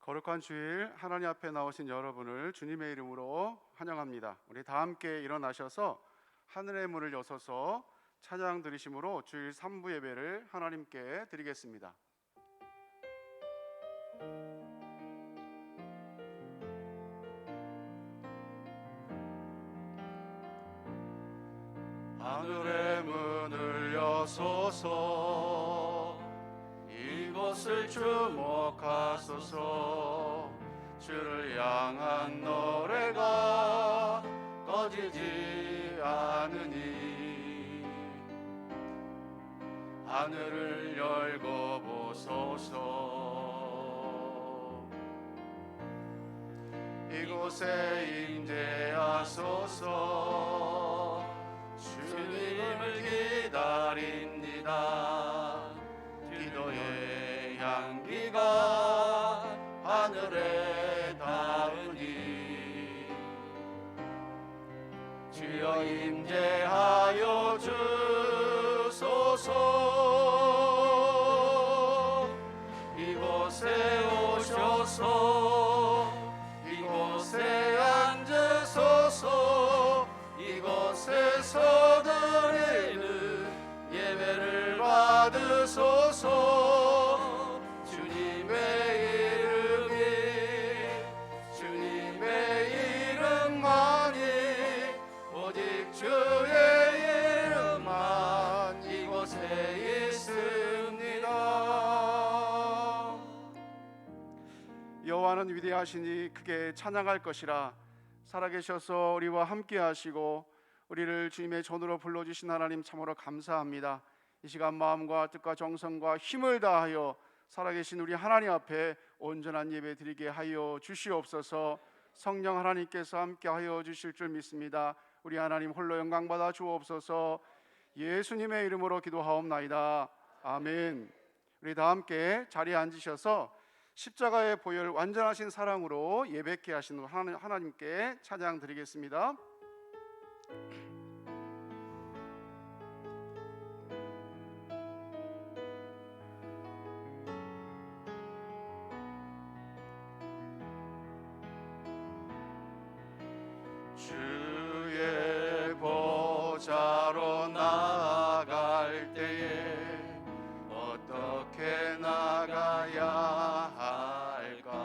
거룩한 주일 하나님 앞에 나오신 여러분을 주님의 이름으로 환영합니다. 우리 다 함께 일어나셔서 하늘의 문을 여서서 찬양 드리심으로 주일 3부 예배를 하나님께 드리겠습니다. 하늘의 문을 여소서, 이곳을 주목하소서. 주를 향한 노래가 꺼지지 않으니 하늘을 열고 보소서. 이곳에 임재하소서. 주님을 기다립니다. 기도의 향기가 하늘에 닿으니 주여 임재하여 주소서. 이곳에 오셔서 이곳에 앉으소서. 이곳에서 드리는 예배를 받으소서. 주님의 이름만이, 오직 주의 이름만 이곳에 있습니다. 여호와는 위대하시니 크게 찬양할 것이라. 살아계셔서 우리와 함께 하시고 우리를 주님의 전으로 불러주신 하나님 참으로 감사합니다. 이 시간 마음과 뜻과 정성과 힘을 다하여 살아계신 우리 하나님 앞에 온전한 예배 드리게 하여 주시옵소서. 성령 하나님께서 함께 하여 주실 줄 믿습니다. 우리 하나님 홀로 영광 받아 주옵소서. 예수님의 이름으로 기도하옵나이다. 아멘. 우리 다 함께 자리에 앉으셔서 십자가의 보혈 완전하신 사랑으로 예배케 하신 하나님께 찬양 드리겠습니다. 주의 보좌로 나아갈 때에 어떻게 나가야 할까?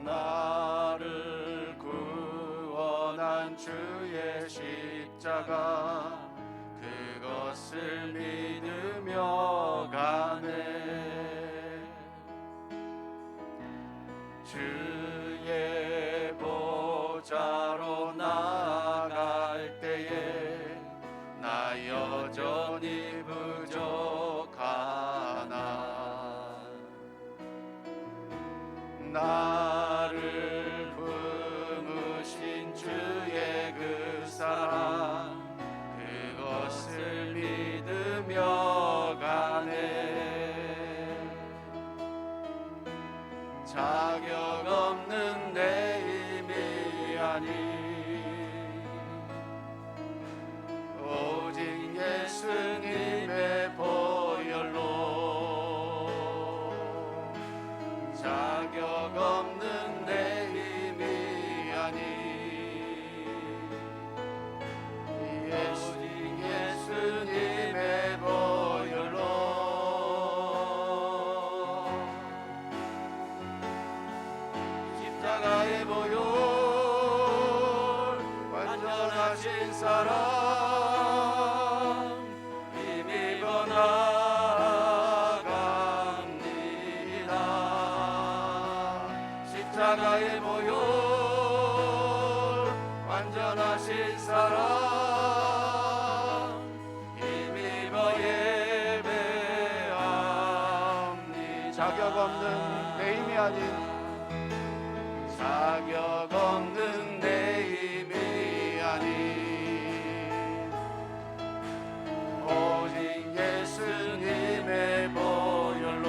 나를 구원한 주의 십자가, 그것을 믿으며 가네. 주의 보좌로 나아갈 때에 나 여전히 부족하나. 나를 품으신 주의 그 사랑, 그것을 믿으며 가네. 자격 없는 내 힘이 아니, 오직 예수님의 보혈로. 자격 없는 내 힘이 아니, 오직 예수님의 보혈로. 십자가의 보혈 완전하신 사랑 힘입어 나갑니다. 십자가의 보혈 완전하신 사랑 힘입어 예배합니다. 자격 없는 내 힘이 아닌, 자격 없는 내 힘이 아닌, 오직 예수님의 보혈로.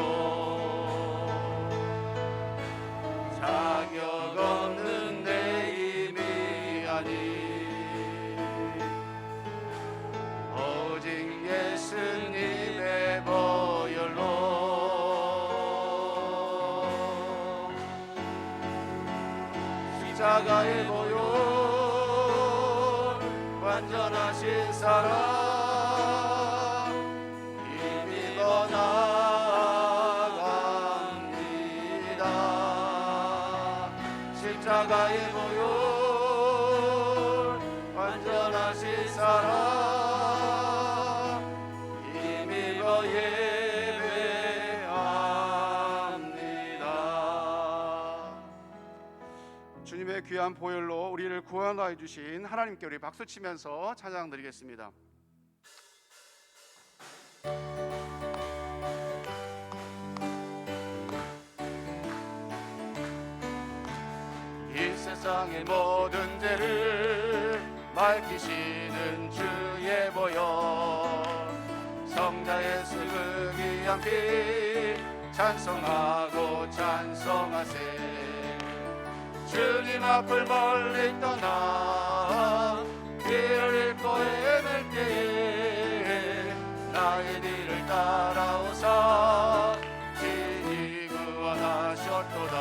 자격 없는 내 힘이 아닌, 오직 예수님의 보혈로. 십자가의 보혈 완전하신 사랑 힘입어 나갑니다. 십자가의 보혈 완전하신 사랑 힘입어 예배합니다. 주님의 귀한 보혈로 우리를 구원하여 주신 하나님께 우리 박수치면서 찬양 드리겠습니다. 이 세상의 모든 죄를 밝히시는 주의 보혈 성자 예수 그 귀한 피 찬송하고 찬송하세. 주님 앞을 멀리 떠나 길을 잃고 헤맬 때에 나의 뒤를 따라오사 친히 구원하셨도다.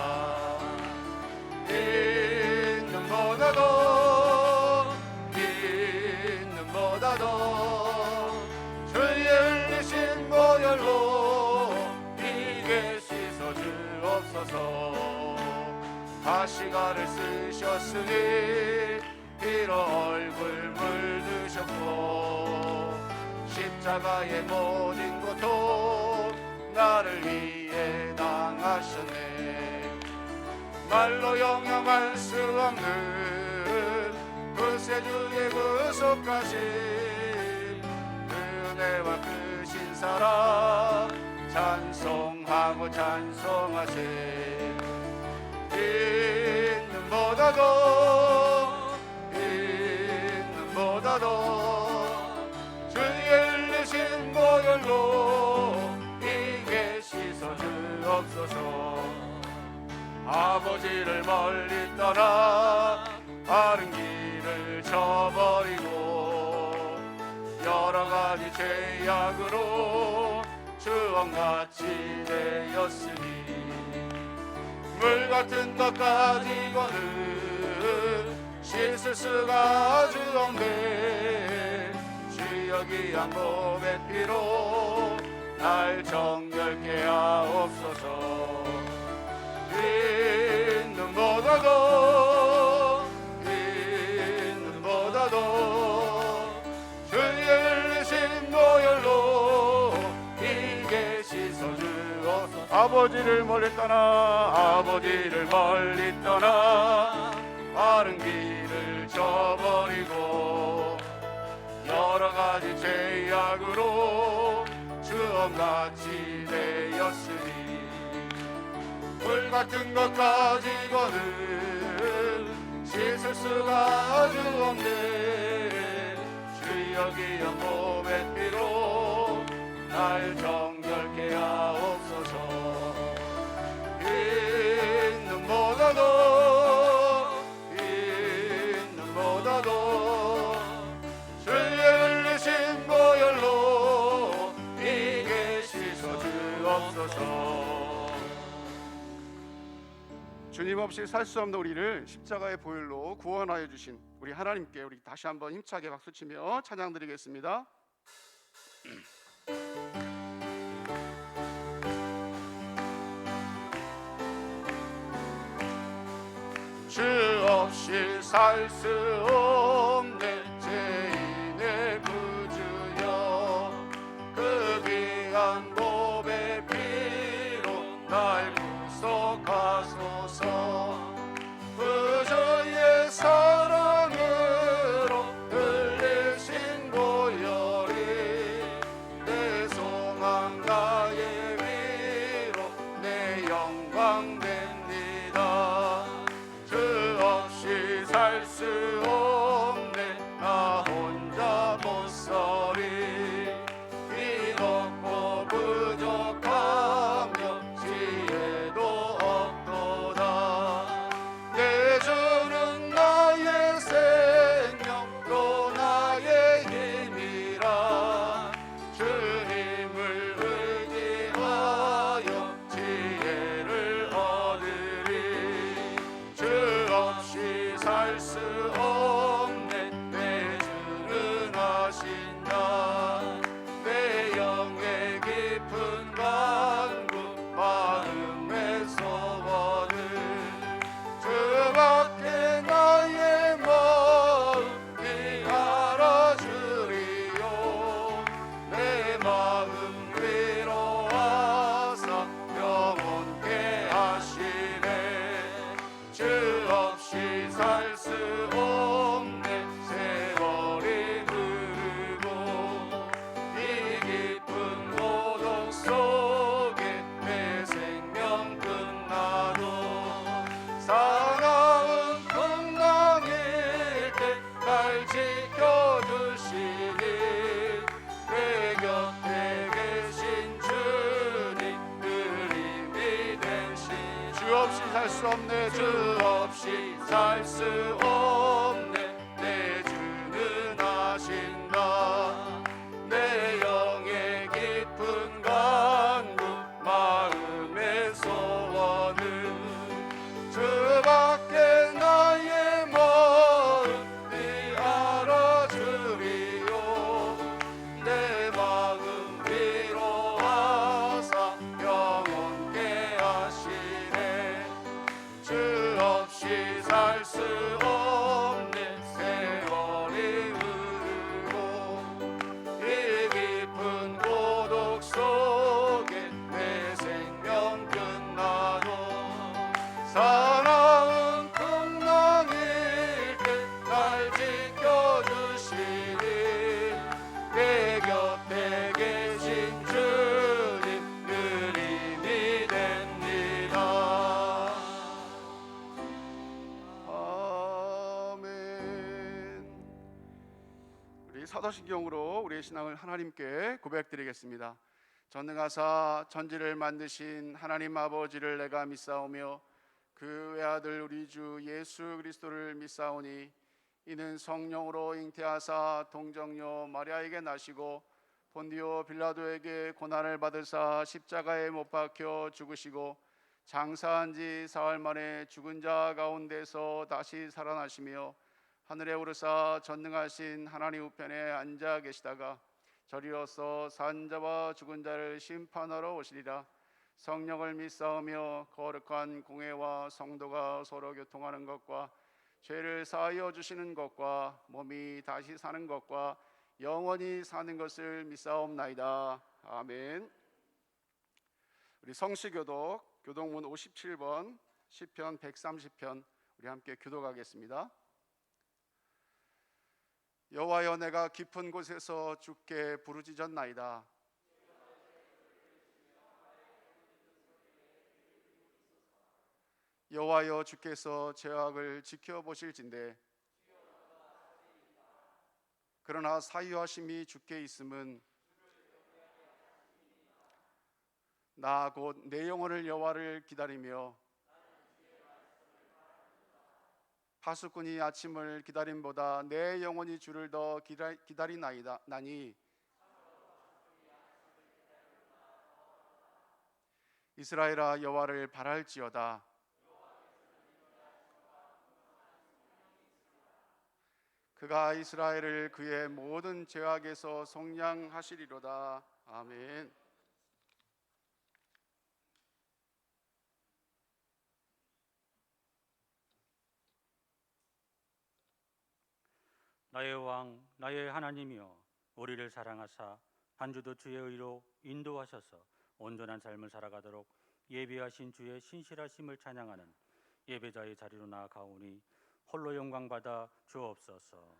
있는보다도 주의 흘리신 보혈로 이게 씻어 주옵소서. 가시가를 쓰셨으니 피로 얼굴 물드셨고 십자가의 모든 고통 나를 위해 당하셨네. 말로 영영할 수 없는 구세주의 구속하심 그 은혜와 크신 사랑 찬송하고 찬송하세. 있는보다도 주의 흘리신 보혈로 이게 씻어 주옵소서. 아버지를 멀리 떠나 바른 길을 저버리고 여러가지 죄악으로 주왕같이 되었으니 물같은 것 가지고는 씻을 수가 없네. 주여 귀한 몸의 피로 날 정결케 하옵소서. 있는보다도 주의 흘리신 보혈로 이게 씻어 주옵소서. 아버지를 멀리 떠나 바른 길을 저버리고 여러가지 죄악으로 주엄같이 되었으니 물같은 것 가지고는 씻을 수가 없네. 주여 귀한 몸의 피로 날 정결케 하옵소서. 있는보다도 주의 흘리신 보혈로 이게 씻어 주옵소서. 주님 없이 살 수 없는 우리를 십자가의 보혈로 구원하여 주신 우리 하나님께 우리 다시 한번 힘차게 박수치며 찬양 드리겠습니다. 주 없이 살 수 없는 죄인의 구주여 그 귀한 몸의 피로 날 구속하소서. 구주의 사랑으로 흘리신 보혈이 내 소망 나의 위로 내 영광 됩니다. 주 없이 살 수 없네 살 수 없네. 내 주는 하신다. 내 영의 깊은 간구 마음의 소원을 주밖에 나의 마음이 알아주리요. 내 마음 위로하사 영원케 하시네. 주 없이 살 수 없네. 세월이 흐르고 이 깊은 고독 속에 내 생명 끝나도 사나운 풍랑일 때 날 지켜주시니 내 곁에 계신 주님 늘 힘이 되신. 주 없이 살 수 없네. 주 없이 살 수 없네. 내 주는 하신다. 내 영의 깊은 간구 마음의 소원을 주밖에 나의 마음이 알아주리요. 내 마음 위로하사 영원케 하시네. 주 없이 살 수 없네. 세월이 흐르고 이 깊은 고독 속에 내 생명 끝나도 사나운 풍랑일 때 날 지켜주시니 내 곁에 계신 주님 늘 힘이 됩니다. 아멘. 우리 사도신경으로 우리의 신앙을 하나님께 고백드리겠습니다. 전능하사 천지를 만드신 하나님 아버지를 내가 믿사오며 그 외아들 우리 주 예수 그리스도를 믿사오니 이는 성령으로 잉태하사 동정녀 마리아에게 나시고 본디오 빌라도에게 고난을 받으사 십자가에 못 박혀 죽으시고 장사한 지 사흘 만에 죽은 자 가운데서 다시 살아나시며 하늘에 오르사 전능하신 하나님 우편에 앉아 계시다가 저리로서 산 자와 죽은 자를 심판하러 오시리라. 성령을 믿사오며 거룩한 공회와 성도가 서로 교통하는 것과 죄를 사하여 주시는 것과 몸이 다시 사는 것과 영원히 사는 것을 믿사옵나이다. 아멘. 우리 성시교독 교독문 57번 시편 130편 우리 함께 교독하겠습니다. 여호와여 내가 깊은 곳에서 주께 부르짖었나이다. 여호와여 주께서 죄악을 지켜보실진대 그러나 사유하심이 주께 있음은 나 곧 내 영혼을 여호와를 기다리며 파수꾼이 아침을 기다림보다 내 영혼이 주를 더 기다리나이다 나니 이스라엘아 여호와를 바랄지어다. 그가 이스라엘을 그의 모든 죄악에서 속량하시리로다. 아멘. 나의 왕 나의 하나님이여 우리를 사랑하사 한 주도 주의 의로 인도하셔서 온전한 삶을 살아가도록 예비하신 주의 신실하심을 찬양하는 예배자의 자리로 나아가오니 홀로 영광받아 주옵소서.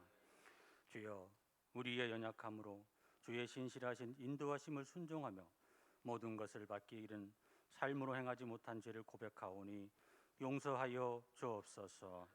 주여 우리의 연약함으로 주의 신실하신 인도하심을 순종하며 모든 것을 받기 이른 삶으로 행하지 못한 죄를 고백하오니 용서하여 주옵소서.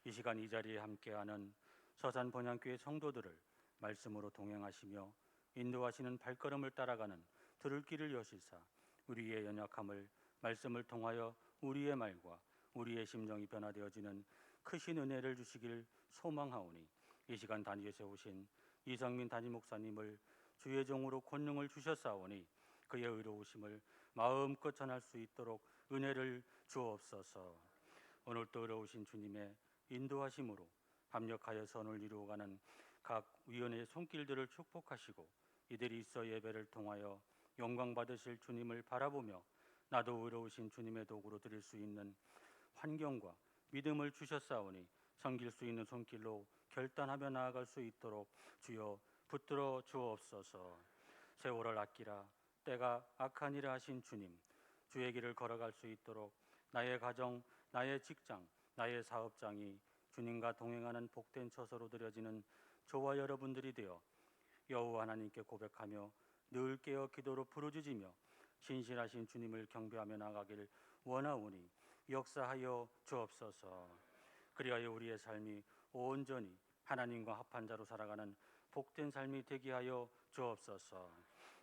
이 시간 이 자리에 함께하는 서산 본향교회 성도들을 말씀으로 동행하시며 인도하시는 발걸음을 따라가는 들을 길을 여시사 우리의 연약함을 말씀을 통하여 우리의 말과 우리의 심정이 변화되어지는 크신 은혜를 주시길 소망하오니 이 시간 단위에 세우신 이성민 담임 목사님을 주의 종으로 권능을 주셨사오니 그의 의로우심을 마음껏 전할 수 있도록 은혜를 주옵소서. 오늘도 의로우신 주님의 인도하심으로 합력하여 선을 이루어가는 각 위원회의 손길들을 축복하시고 이들이 있어 예배를 통하여 영광 받으실 주님을 바라보며 나도 의로우신 주님의 도구로 드릴 수 있는 환경과 믿음을 주셨사오니 섬길 수 있는 손길로 결단하며 나아갈 수 있도록 주여 붙들어 주옵소서. 세월을 아끼라 때가 악하니라 하신 주님, 주의 길을 걸어갈 수 있도록 나의 가정, 나의 직장, 나의 사업장이 주님과 동행하는 복된 처소로 드려지는 저와 여러분들이 되어 여호와 하나님께 고백하며 늘 깨어 기도로 부르짖으며 신실하신 주님을 경배하며 나가길 원하오니 역사하여 주옵소서. 그리하여 우리의 삶이 온전히 하나님과 합한 자로 살아가는 복된 삶이 되게 하여 주옵소서.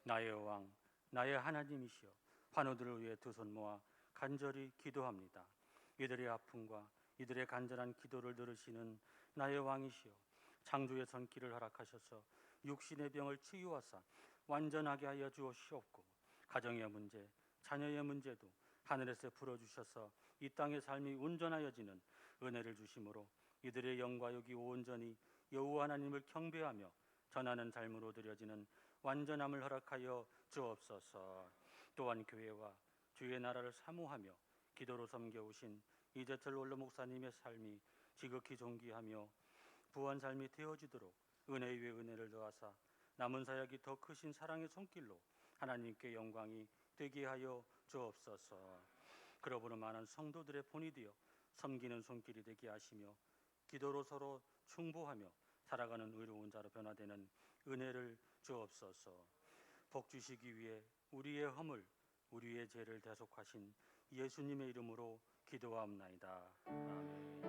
나의 왕, 나의 하나님이시여, 환우들을 위해 두 손 모아 간절히 기도합니다. 이들의 아픔과 이들의 간절한 기도를 들으시는 나의 왕이시여, 창조의 손길을 허락하셔서 육신의 병을 치유하사 완전하게 하여 주옵시옵고, 가정의 문제, 자녀의 문제도 하늘에서 풀어주셔서 이 땅의 삶이 온전하여지는 은혜를 주심으로 이들의 영과 육이 온전히 여호와 하나님을 경배하며 전하는 삶으로 드려지는 완전함을 허락하여 주옵소서. 또한 교회와 주의 나라를 사모하며 기도로 섬겨오신 이재철 원로 목사님의 삶이 지극히 존귀하며 부한 삶이 되어지도록 은혜 위에 은혜를 더하사 남은 사역이 더 크신 사랑의 손길로 하나님께 영광이 되게 하여 주옵소서. 그러므로 많은 성도들의 본이 되어 섬기는 손길이 되게 하시며 기도로 서로 충보하며 살아가는 의로운 자로 변화되는 은혜를 주옵소서. 복 주시기 위해 우리의 허물, 우리의 죄를 대속하신 예수님의 이름으로 기도하옵나이다. 아멘.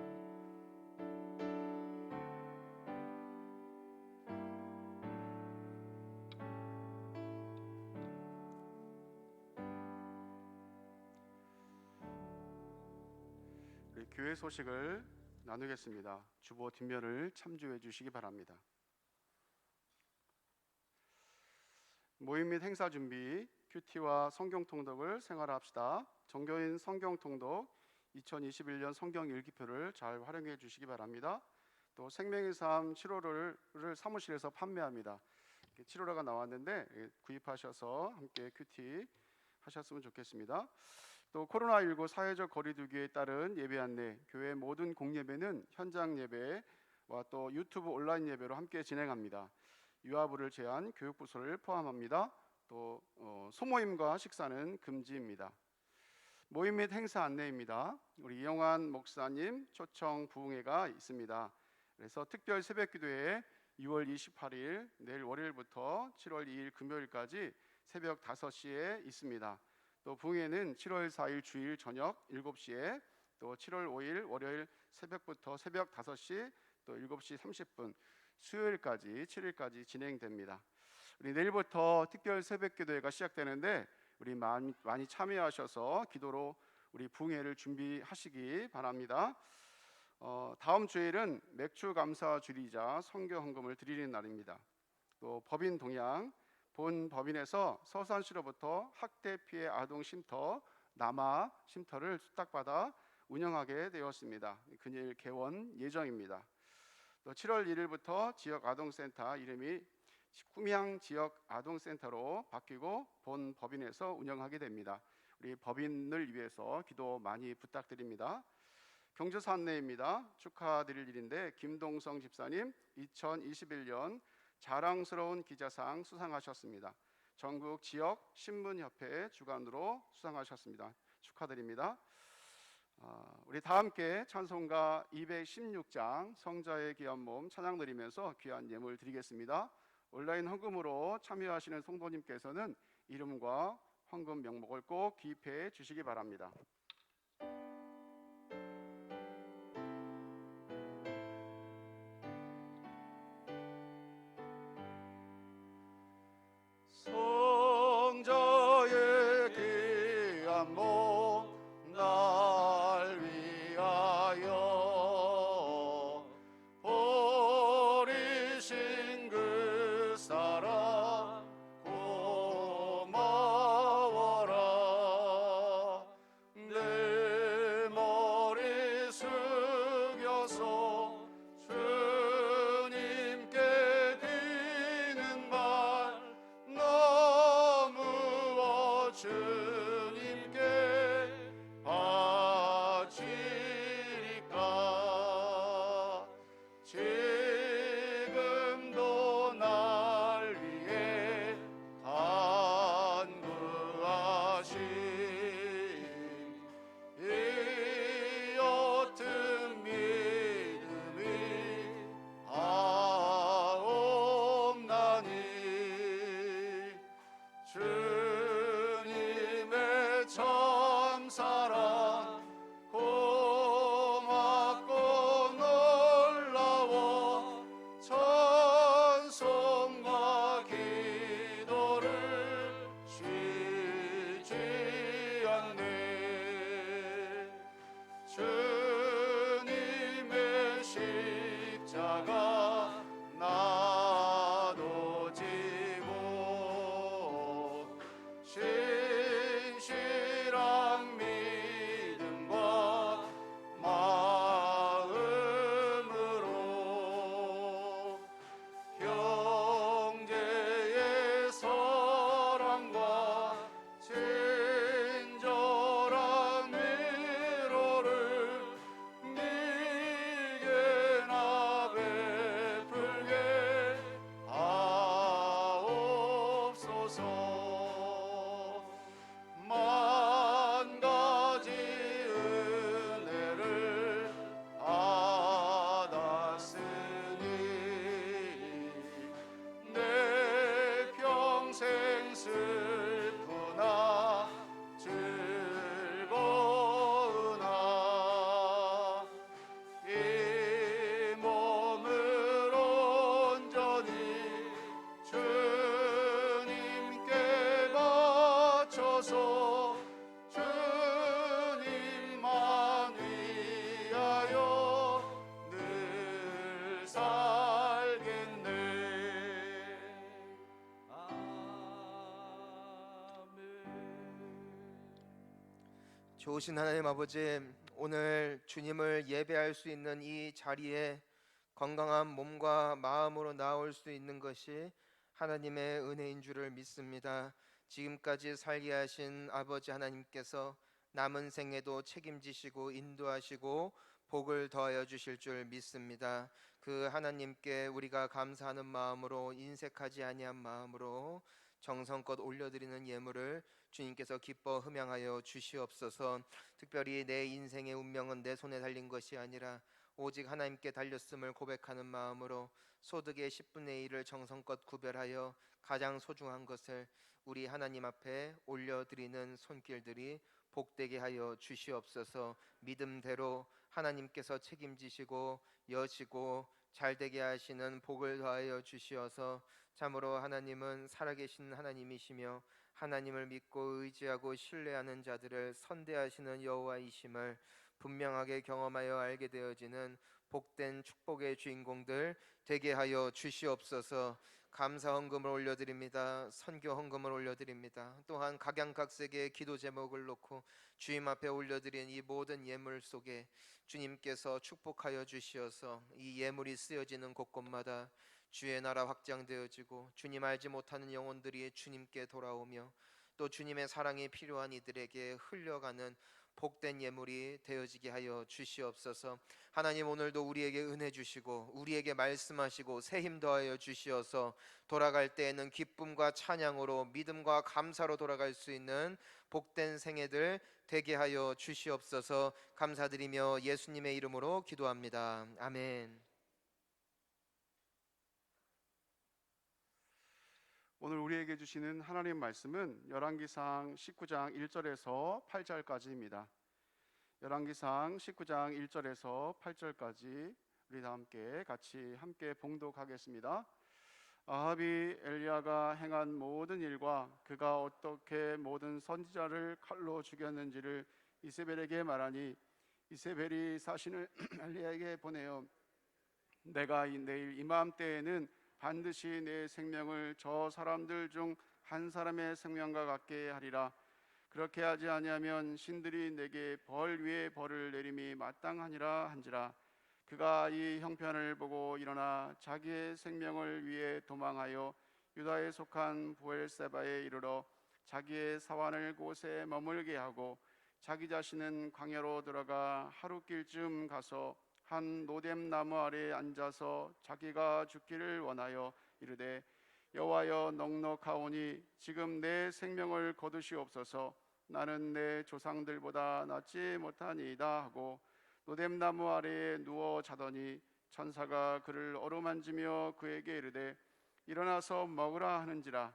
우리 교회 소식을 나누겠습니다. 주보 뒷면을 참조해 주시기 바랍니다. 모임 및 행사 준비, 큐티와 성경 통독을 생활합시다. 종교인 성경 통독 2021년 성경 일기표를 잘 활용해 주시기 바랍니다. 또 생명의 삶 7월호를 사무실에서 판매합니다. 7월호가 나왔는데 구입하셔서 함께 큐티 하셨으면 좋겠습니다. 또 코로나19 사회적 거리두기에 따른 예배 안내, 교회 모든 공예배는 현장 예배와 또 유튜브 온라인 예배로 함께 진행합니다. 유아부를 제한 교육부서를 포함합니다. 또 소모임과 식사는 금지입니다. 모임 및 행사 안내입니다. 우리 이영환 목사님 초청 부흥회가 있습니다. 그래서 특별 새벽기도회 6월 28일 내일 월요일부터 7월 2일 금요일까지 새벽 5시에 있습니다. 또 부흥회는 7월 4일 주일 저녁 7시에, 또 7월 5일 월요일 새벽부터 새벽 5시 또 7시 30분 수요일까지 7일까지 진행됩니다. 우리 내일부터 특별 새벽기도회가 시작되는데 우리 많이 참여하셔서 기도로 우리 부흥회를 준비하시기 바랍니다. 다음 주일은 맥주 감사 주리자 선교 헌금을 드리는 날입니다. 또 법인 동양 본 법인에서 서산시로부터 학대 피해 아동 쉼터 남아 쉼터를 수탁받아 운영하게 되었습니다. 금일 개원 예정입니다. 또 7월 1일부터 지역 아동센터 이름이 꿈향 지역 아동센터로 바뀌고 본 법인에서 운영하게 됩니다. 우리 법인을 위해서 기도 많이 부탁드립니다. 경제사 안내입니다. 축하드릴 일인데 김동성 집사님 2021년 자랑스러운 기자상 수상하셨습니다. 전국 지역 신문협회 주관으로 수상하셨습니다. 축하드립니다. 우리 다 함께 찬송가 216장 성자의 귀한 몸 찬양 드리면서 귀한 예물 드리겠습니다. 온라인 헌금으로 참여하시는 성도님께서는 이름과 헌금 명목을 꼭 기입해 주시기 바랍니다. 성자의 귀한 몸 날 위하여 버리신 그 사랑 고마워라. 살겠네. 좋으신 하나님 아버지, 오늘 주님을 예배할 수 있는 이 자리에 건강한 몸과 마음으로 나올 수 있는 것이 하나님의 은혜인 줄을 믿습니다. 지금까지 살게 하신 아버지 하나님께서 남은 생에도 책임지시고 인도하시고 복을 더하여 주실 줄 믿습니다. 그 하나님께 우리가 감사하는 마음으로, 인색하지 아니한 마음으로 정성껏 올려드리는 예물을 주님께서 기뻐 흠양하여 주시옵소서. 특별히 내 인생의 운명은 내 손에 달린 것이 아니라 오직 하나님께 달렸음을 고백하는 마음으로 소득의 10분의 1을 정성껏 구별하여 가장 소중한 것을 우리 하나님 앞에 올려드리는 손길들이 복되게 하여 주시옵소서. 믿음대로 하나님께서 책임지시고 여시고 잘되게 하시는 복을 더하여 주시어서 참으로 하나님은 살아계신 하나님이시며 하나님을 믿고 의지하고 신뢰하는 자들을 선대하시는 여호와이심을 분명하게 경험하여 알게 되어지는 복된 축복의 주인공들 되게 하여 주시옵소서. 감사 헌금을 올려드립니다. 선교 헌금을 올려드립니다. 또한 각양각색의 기도 제목을 놓고 주님 앞에 올려드린 이 모든 예물 속에 주님께서 축복하여 주시어서 이 예물이 쓰여지는 곳곳마다 주의 나라 확장되어지고 주님 알지 못하는 영혼들이 주님께 돌아오며 또 주님의 사랑이 필요한 이들에게 흘려가는 복된 예물이 되어지게 하여 주시옵소서. 하나님, 오늘도 우리에게 은혜 주시고 우리에게 말씀하시고 새 힘 더하여 주시어서 돌아갈 때에는 기쁨과 찬양으로 믿음과 감사로 돌아갈 수 있는 복된 생애들 되게 하여 주시옵소서. 감사드리며 예수님의 이름으로 기도합니다. 아멘. 오늘 우리에게 주시는 하나님 말씀은 열왕기상 19장 1절에서 8절까지입니다. 열왕기상 19장 1절에서 8절까지 우리 다 함께 봉독하겠습니다. 아합이 엘리야가 행한 모든 일과 그가 어떻게 모든 선지자를 칼로 죽였는지를 이세벨에게 말하니 이세벨이 사신을 엘리야에게 보내어 내가 내일 이맘때에는 반드시 내 생명을 저 사람들 중 한 사람의 생명과 같게 하리라. 그렇게 하지 아니하면 신들이 내게 벌 위에 벌을 내림이 마땅하니라 한지라. 그가 이 형편을 보고 일어나 자기의 생명을 위해 도망하여 유다에 속한 부엘세바에 이르러 자기의 사환을 곳에 머물게 하고 자기 자신은 광야로 들어가 하루길쯤 가서 한 노뎀 나무 아래에 앉아서 자기가 죽기를 원하여 이르되 여호와여 넉넉하오니 지금 내 생명을 거두시옵소서. 나는 내 조상들보다 낫지 못하니이다 하고 노뎀 나무 아래에 누워 자더니 천사가 그를 어루만지며 그에게 이르되 일어나서 먹으라 하는지라.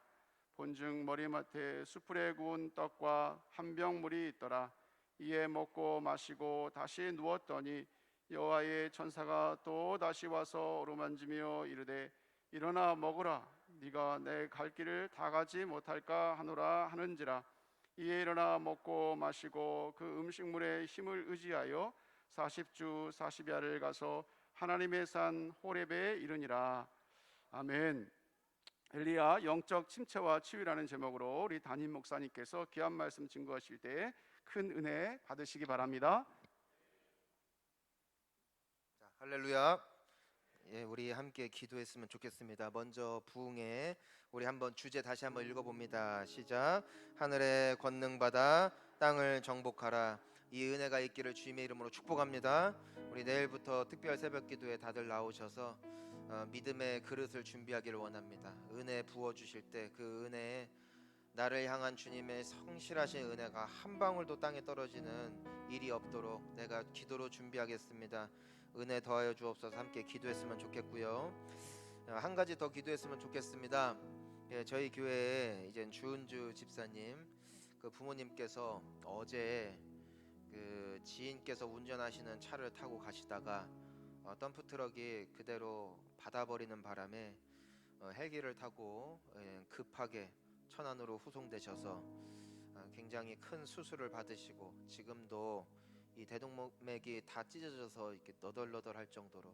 본즉 머리맡에 숯불에 구운 떡과 한 병 물이 있더라. 이에 먹고 마시고 다시 누웠더니 여호와의 천사가 또 다시 와서 어루만지며 이르되 일어나 먹으라. 네가 내 갈 길을 다 가지 못할까 하노라 하는지라. 이에 일어나 먹고 마시고 그 음식물의 힘을 의지하여 40주 40야를 가서 하나님의 산 호렙에 이르니라. 아멘. 엘리야 영적 침체와 치유라는 제목으로 우리 담임 목사님께서 귀한 말씀 증거하실 때 큰 은혜 받으시기 바랍니다. 자, 할렐루야. 예, 우리 함께 기도했으면 좋겠습니다. 먼저 부흥회 우리 한번 주제 다시 한번 읽어봅니다. 시작. 하늘의 권능 받아 땅을 정복하라. 이 은혜가 있기를 주님의 이름으로 축복합니다. 우리 내일부터 특별 새벽 기도에 다들 나오셔서 믿음의 그릇을 준비하기를 원합니다. 은혜 부어 주실 때 그 은혜에 나를 향한 주님의 성실하신 은혜가 한 방울도 땅에 떨어지는 일이 없도록 내가 기도로 준비하겠습니다. 은혜 더하여 주옵소서. 함께 기도했으면 좋겠고요. 한 가지 더 기도했으면 좋겠습니다. 예, 저희 교회에 이제 주은주 집사님 그 부모님께서 어제 그 지인께서 운전하시는 차를 타고 가시다가 덤프 트럭이 그대로 받아버리는 바람에 헬기를 타고 급하게 천안으로 후송되셔서 굉장히 큰 수술을 받으시고 지금도 이 대동맥이 다 찢어져서 이렇게 너덜너덜할 정도로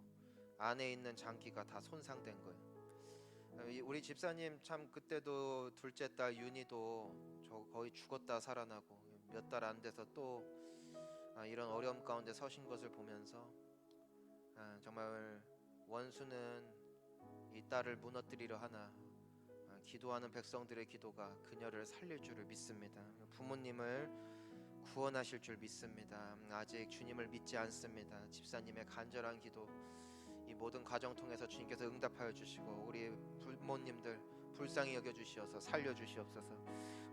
안에 있는 장기가 다 손상된 거예요. 우리 집사님 참 그때도 둘째 딸 윤희도 저 거의 죽었다 살아나고 몇 달 안 돼서 또 이런 어려움 가운데 서신 것을 보면서 정말 원수는 이 딸을 무너뜨리려 하나 기도하는 백성들의 기도가 그녀를 살릴 줄을 믿습니다. 부모님을 구원하실 줄 믿습니다. 아직 주님을 믿지 않습니다. 집사님의 간절한 기도 이 모든 과정 통해서 주님께서 응답하여 주시고 우리 부모님들 불쌍히 여겨 주시어서 살려 주시옵소서.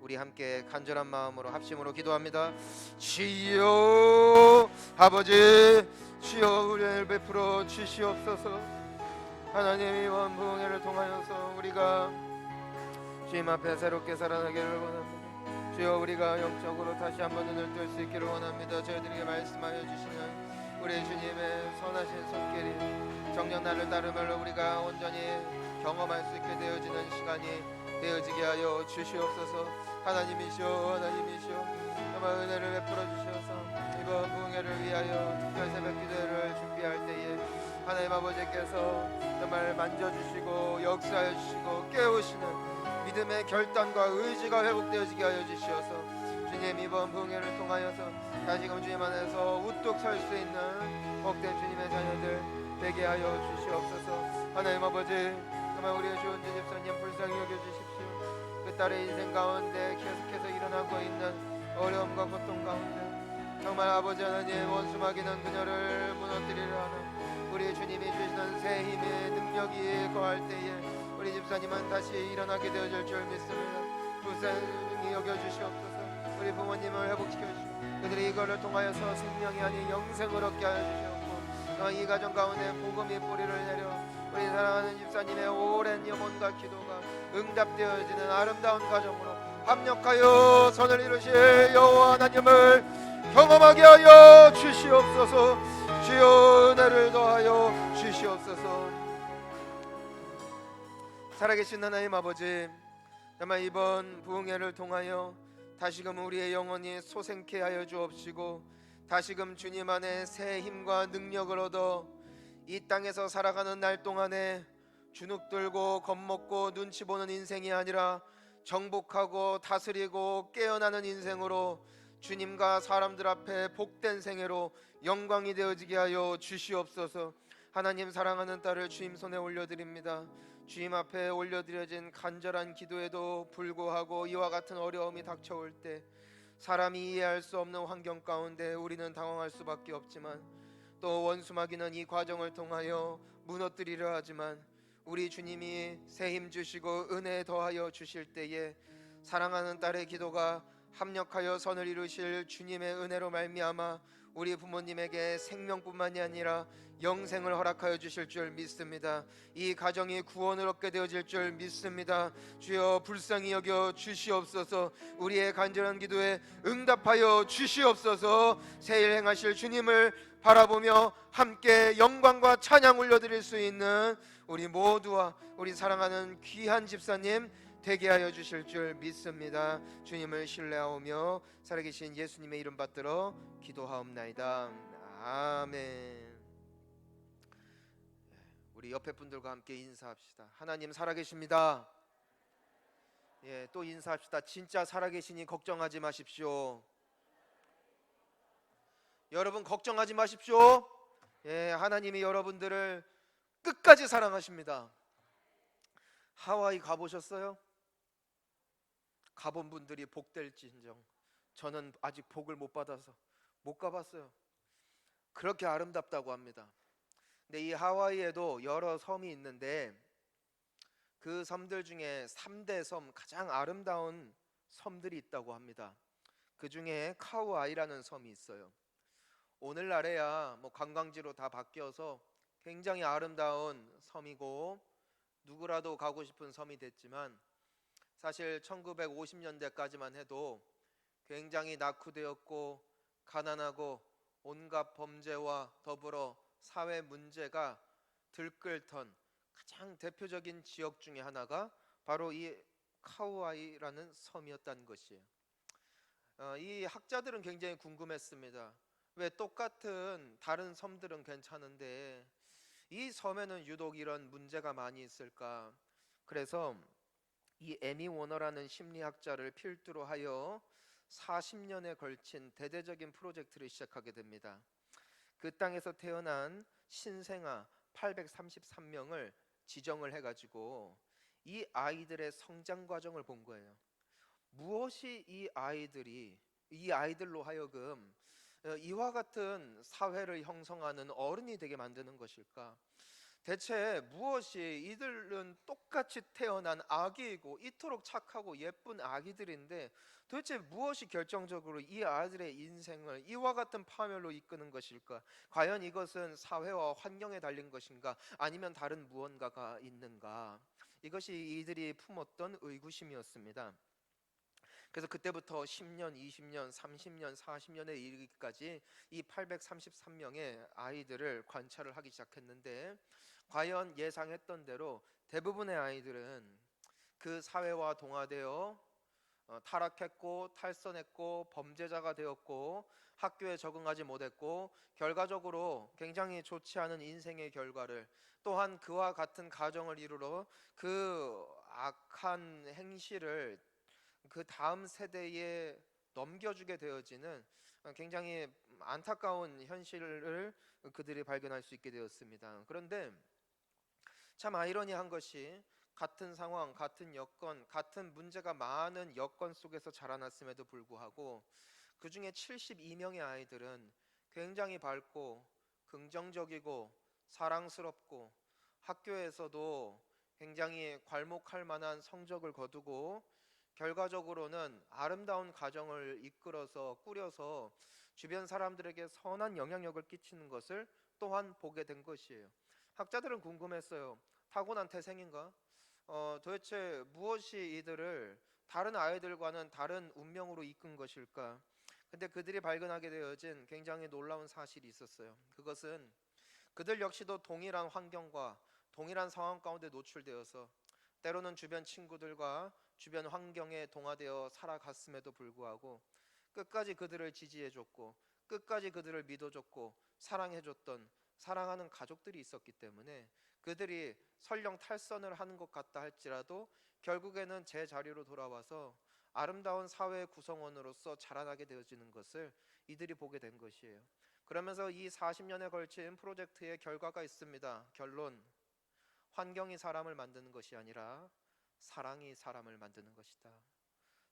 우리 함께 간절한 마음으로 합심으로 기도합니다. 주여 아버지, 주여 우리를 베풀어 주시옵소서. 하나님 이번 부흥회를 통하여서 우리가 주님 앞에 새롭게 살아나기를 원합니다. 주여 우리가 영적으로 다시 한번 눈을 뜰 수 있기를 원합니다. 저희들에게 말씀하여 주시는 우리 주님의 선하신 손길이 정녕 나를 따르며 우리가 온전히 경험할 수 있게 되어지는 시간이 되어지게 하여 주시옵소서. 하나님이시여 정말 은혜를 베풀어 주셔서 이번 부흥회를 위하여 특별 새벽 기도를 준비할 때에 하나님 아버지께서 정말 만져주시고 역사하여 주시고 깨우시는 믿음의 결단과 의지가 회복되어지게 하여 주시어서 주님 이번 부흥회를 통하여서 다시금 주님 안에서 우뚝 설 수 있는 복된 주님의 자녀들 되게 하여 주시옵소서. 하나님 아버지 정말 우리의 주은지 집사님 불쌍히 여겨주십시오. 그 딸의 인생 가운데 계속해서 일어나고 있는 어려움과 고통 가운데 정말 아버지 하나님 원수마귀는 그녀를 무너뜨리려 하는 우리 주님이 주시는 새 힘의 능력이 거할 때에 우리 집사님은 다시 일어나게 되어질 줄 믿습니다. 불쌍히 여겨주시옵소서. 우리 부모님을 회복시켜 주시고 그들이 이거를 통하여서 생명이 아닌 영생을 얻게 하여 주시옵고 이 가정 가운데 복음이 뿌리를 내려 우리 사랑하는 집사님의 오랜 염원과 기도가 응답되어지는 아름다운 가정으로 합력하여 선을 이루실 여호와 하나님을 경험하게 하여 주시옵소서. 주여 은혜를 더하여 주시옵소서. 살아계신 하나님 아버지 정말 이번 부흥회를 통하여 다시금 우리의 영혼이 소생케 하여 주옵시고 다시금 주님 안에 새 힘과 능력을 얻어 이 땅에서 살아가는 날 동안에 주눅들고 겁먹고 눈치 보는 인생이 아니라 정복하고 다스리고 깨어나는 인생으로 주님과 사람들 앞에 복된 생애로 영광이 되어지게 하여 주시옵소서. 하나님 사랑하는 딸을 주님 손에 올려드립니다. 주님 앞에 올려드려진 간절한 기도에도 불구하고 이와 같은 어려움이 닥쳐올 때 사람이 이해할 수 없는 환경 가운데 우리는 당황할 수밖에 없지만 또 원수마귀는 이 과정을 통하여 무너뜨리려 하지만 우리 주님이 새 힘 주시고 은혜 더하여 주실 때에 사랑하는 딸의 기도가 합력하여 선을 이루실 주님의 은혜로 말미암아 우리 부모님에게 생명뿐만이 아니라 영생을 허락하여 주실 줄 믿습니다. 이 가정이 구원을 얻게 되어질 줄 믿습니다. 주여 불쌍히 여겨 주시옵소서. 우리의 간절한 기도에 응답하여 주시옵소서. 새일 행하실 주님을 바라보며 함께 영광과 찬양 올려드릴 수 있는 우리 모두와 우리 사랑하는 귀한 집사님 되게 하여 주실 줄 믿습니다. 주님을 신뢰하오며 살아계신 예수님의 이름 받들어 기도하옵나이다. 아멘. 우리 옆에 분들과 함께 인사합시다. 하나님 살아계십니다. 또 인사합시다. 진짜 살아계시니 걱정하지 마십시오. 여러분 걱정하지 마십시오. 하나님이 여러분들을 끝까지 사랑하십니다. 하와이 가보셨어요? 가본 분들이 복될진정. 저는 아직 복을 못 받아서 못 가봤어요. 그렇게 아름답다고 합니다. 근데 이 하와이에도 여러 섬이 있는데 그 섬들 중에 3대 섬, 가장 아름다운 섬들이 있다고 합니다. 그 중에 카우아이라는 섬이 있어요. 오늘날에야 관광지로 다 바뀌어서 굉장히 아름다운 섬이고 누구라도 가고 싶은 섬이 됐지만 사실 1950년대까지만 해도 굉장히 낙후되었고 가난하고 온갖 범죄와 더불어 사회 문제가 들끓던 가장 대표적인 지역 중에 하나가 바로 이 카우아이라는 섬이었다는 것이에요. 이 학자들은 굉장히 궁금했습니다. 왜 똑같은 다른 섬들은 괜찮은데 이 섬에는 유독 이런 문제가 많이 있을까? 그래서 이 에미 워너라는 심리학자를 필두로 하여 40년에 걸친 대대적인 프로젝트를 시작하게 됩니다. 그 땅에서 태어난 신생아 833명을 지정을 해가지고 이 아이들의 성장 과정을 본 거예요. 무엇이 이 아이들로 하여금 이와 같은 사회를 형성하는 어른이 되게 만드는 것일까? 대체 무엇이, 이들은 똑같이 태어난 아기이고 이토록 착하고 예쁜 아기들인데 도대체 무엇이 결정적으로 이 아이들의 인생을 이와 같은 파멸로 이끄는 것일까? 과연 이것은 사회와 환경에 달린 것인가? 아니면 다른 무언가가 있는가? 이것이 이들이 품었던 의구심이었습니다. 그래서 그때부터 10년, 20년, 30년, 40년에 이르기까지 이 833명의 아이들을 관찰을 하기 시작했는데, 과연 예상했던 대로 대부분의 아이들은 그 사회와 동화되어 타락했고 탈선했고 범죄자가 되었고 학교에 적응하지 못했고 결과적으로 굉장히 좋지 않은 인생의 결과를, 또한 그와 같은 가정을 이루러 그 악한 행실을 그 다음 세대에 넘겨주게 되어지는 굉장히 안타까운 현실을 그들이 발견할 수 있게 되었습니다. 그런데 참 아이러니한 것이, 같은 상황, 같은 여건, 같은 문제가 많은 여건 속에서 자라났음에도 불구하고 그 중에 72명의 아이들은 굉장히 밝고 긍정적이고 사랑스럽고 학교에서도 굉장히 괄목할 만한 성적을 거두고 결과적으로는 아름다운 가정을 이끌어서 꾸려서 주변 사람들에게 선한 영향력을 끼치는 것을 또한 보게 된 것이에요. 학자들은 궁금했어요. 타고난 태생인가? 도대체 무엇이 이들을 다른 아이들과는 다른 운명으로 이끈 것일까? 근데 그들이 발견하게 되어진 굉장히 놀라운 사실이 있었어요. 그것은 그들 역시도 동일한 환경과 동일한 상황 가운데 노출되어서 때로는 주변 친구들과 주변 환경에 동화되어 살아갔음에도 불구하고 끝까지 그들을 지지해줬고 끝까지 그들을 믿어줬고 사랑해줬던 사랑하는 가족들이 있었기 때문에 그들이 설령 탈선을 하는 것 같다 할지라도 결국에는 제 자리로 돌아와서 아름다운 사회 구성원으로서 자라나게 되어지는 것을 이들이 보게 된 것이에요. 그러면서 이 40년에 걸친 프로젝트의 결과가 있습니다. 결론: 환경이 사람을 만드는 것이 아니라 사랑이 사람을 만드는 것이다.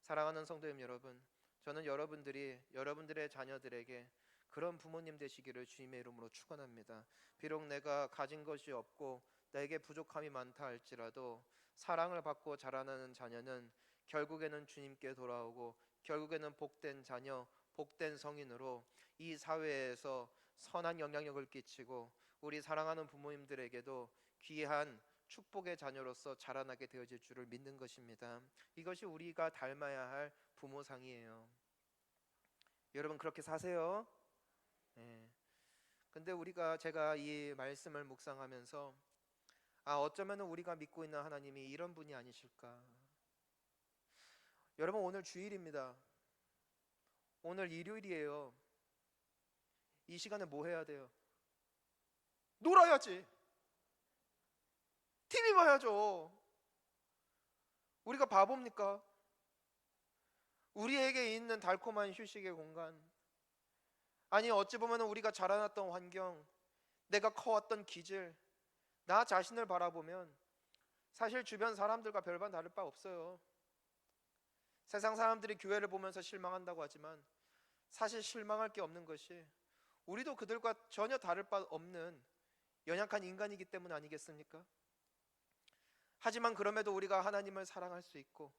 사랑하는 성도님 여러분, 저는 여러분들이 여러분들의 자녀들에게 그런 부모님 되시기를 주님의 이름으로 축원합니다. 비록 내가 가진 것이 없고 내게 부족함이 많다 할지라도 사랑을 받고 자라나는 자녀는 결국에는 주님께 돌아오고 결국에는 복된 자녀, 복된 성인으로 이 사회에서 선한 영향력을 끼치고 우리 사랑하는 부모님들에게도 귀한 축복의 자녀로서 자라나게 되어질 줄을 믿는 것입니다. 이것이 우리가 닮아야 할 부모상이에요. 여러분 그렇게 사세요. 네. 근데 제가 이 말씀을 묵상하면서 어쩌면 우리가 믿고 있는 하나님이 이런 분이 아니실까. 여러분 오늘 주일입니다. 오늘 일요일이에요. 이 시간에 뭐 해야 돼요? 놀아야지. TV 봐야죠. 우리가 바보입니까? 우리에게 있는 달콤한 휴식의 공간, 아니 어찌 보면 우리가 자라났던 환경, 내가 커왔던 기질, 나 자신을 바라보면 사실 주변 사람들과 별반 다를 바 없어요. 세상 사람들이 교회를 보면서 실망한다고 하지만 사실 실망할 게 없는 것이 우리도 그들과 전혀 다를 바 없는 연약한 인간이기 때문 아니겠습니까? 하지만 그럼에도 우리가 하나님을 사랑할 수 있고,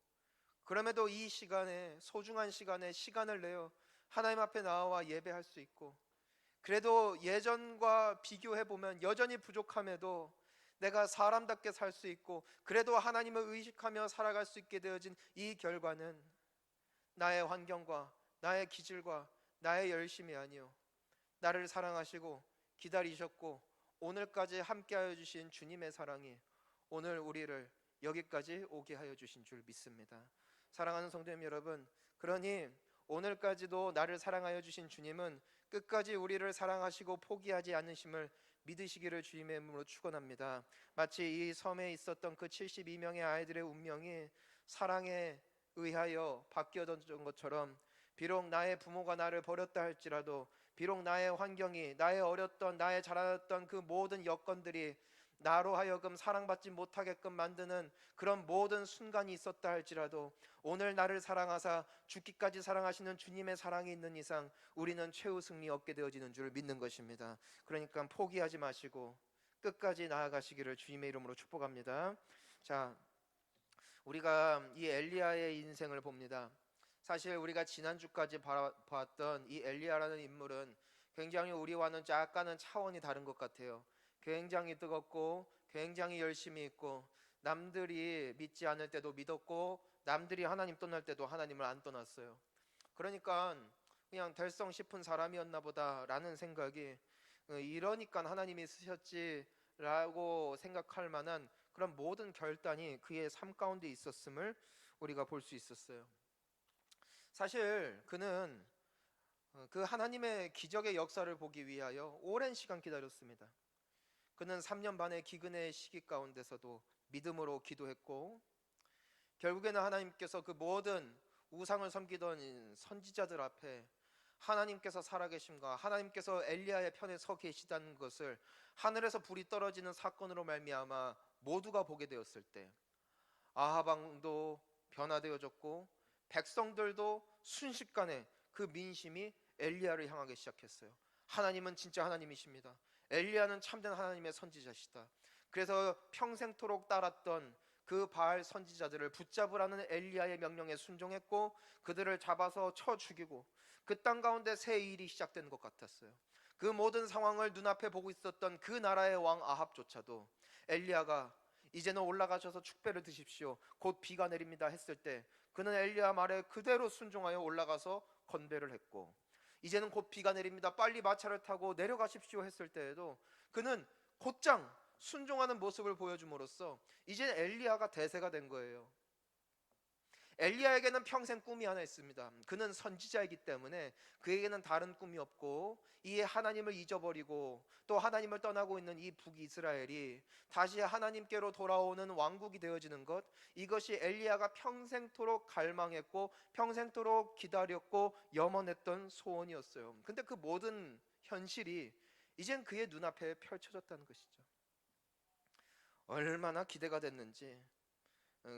그럼에도 이 시간에, 소중한 시간에 시간을 내어 하나님 앞에 나와 예배할 수 있고, 그래도 예전과 비교해보면 여전히 부족함에도 내가 사람답게 살 수 있고 그래도 하나님을 의식하며 살아갈 수 있게 되어진 이 결과는 나의 환경과 나의 기질과 나의 열심이 아니요, 나를 사랑하시고 기다리셨고 오늘까지 함께하여 주신 주님의 사랑이 오늘 우리를 여기까지 오게 하여 주신 줄 믿습니다. 사랑하는 성도님 여러분, 그러니 오늘까지도 나를 사랑하여 주신 주님은 끝까지 우리를 사랑하시고 포기하지 않으심을 믿으시기를 주님의 이름으로 축원합니다. 마치 이 섬에 있었던 그 72명의 아이들의 운명이 사랑에 의하여 바뀌어졌던 것처럼, 비록 나의 부모가 나를 버렸다 할지라도, 비록 나의 환경이, 나의 어렸던, 나의 자라났던 그 모든 여건들이 나로 하여금 사랑받지 못하게끔 만드는 그런 모든 순간이 있었다 할지라도, 오늘 나를 사랑하사 죽기까지 사랑하시는 주님의 사랑이 있는 이상 우리는 최후 승리 얻게 되어지는 줄 믿는 것입니다. 그러니까 포기하지 마시고 끝까지 나아가시기를 주님의 이름으로 축복합니다. 자, 우리가 이 엘리야의 인생을 봅니다. 사실 우리가 지난주까지 봤던 이 엘리야라는 인물은 굉장히 우리와는 약간은 차원이 다른 것 같아요. 굉장히 뜨겁고 굉장히 열심히 있고, 남들이 믿지 않을 때도 믿었고, 남들이 하나님 떠날 때도 하나님을 안 떠났어요. 그러니까 그냥 될성 싶은 사람이었나 보다라는 생각이, 이러니까 하나님이 쓰셨지라고 생각할 만한 그런 모든 결단이 그의 삶 가운데 있었음을 우리가 볼 수 있었어요. 사실 그는 그 하나님의 기적의 역사를 보기 위하여 오랜 시간 기다렸습니다. 그는 3년 반의 기근의 시기 가운데서도 믿음으로 기도했고, 결국에는 하나님께서 그 모든 우상을 섬기던 선지자들 앞에 하나님께서 살아계심과 하나님께서 엘리야의 편에 서 계시다는 것을 하늘에서 불이 떨어지는 사건으로 말미암아 모두가 보게 되었을 때, 아합 왕도 변화되어졌고 백성들도 순식간에 그 민심이 엘리야를 향하기 시작했어요. 하나님은 진짜 하나님이십니다. 엘리야는 참된 하나님의 선지자시다. 그래서 평생토록 따랐던 그 바알 선지자들을 붙잡으라는 엘리야의 명령에 순종했고, 그들을 잡아서 쳐 죽이고, 그 땅 가운데 새 일이 시작된 것 같았어요. 그 모든 상황을 눈앞에 보고 있었던 그 나라의 왕 아합조차도 엘리야가 이제는 올라가셔서 축배를 드십시오, 곧 비가 내립니다 했을 때, 그는 엘리야 말에 그대로 순종하여 올라가서 건배를 했고, 이제는 곧 비가 내립니다, 빨리 마차를 타고 내려가십시오 했을 때에도 그는 곧장 순종하는 모습을 보여줌으로써 이제 엘리야가 대세가 된 거예요. 엘리야에게는 평생 꿈이 하나 있습니다. 그는 선지자이기 때문에 그에게는 다른 꿈이 없고, 이 하나님을 잊어버리고 또 하나님을 떠나고 있는 이 북이스라엘이 다시 하나님께로 돌아오는 왕국이 되어지는 것, 이것이 엘리야가 평생토록 갈망했고 평생토록 기다렸고 염원했던 소원이었어요. 근데 그 모든 현실이 이젠 그의 눈앞에 펼쳐졌다는 것이죠. 얼마나 기대가 됐는지,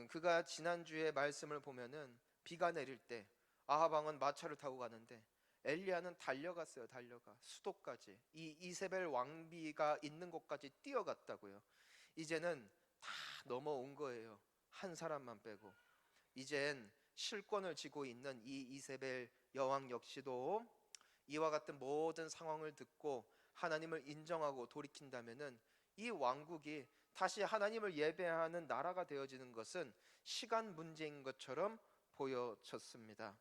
그가 지난주에 말씀을 보면은 비가 내릴 때 아합 왕은 마차를 타고 가는데 엘리야는 달려갔어요. 달려가 수도까지, 이 이세벨 왕비가 있는 곳까지 뛰어갔다고요. 이제는 다 넘어온 거예요. 한 사람만 빼고. 이젠 실권을 쥐고 있는 이 이세벨 여왕 역시도 이와 같은 모든 상황을 듣고 하나님을 인정하고 돌이킨다면은 이 왕국이 다시 하나님을 예배하는 나라가 되어지는 것은 시간 문제인 것처럼 보여졌습니다.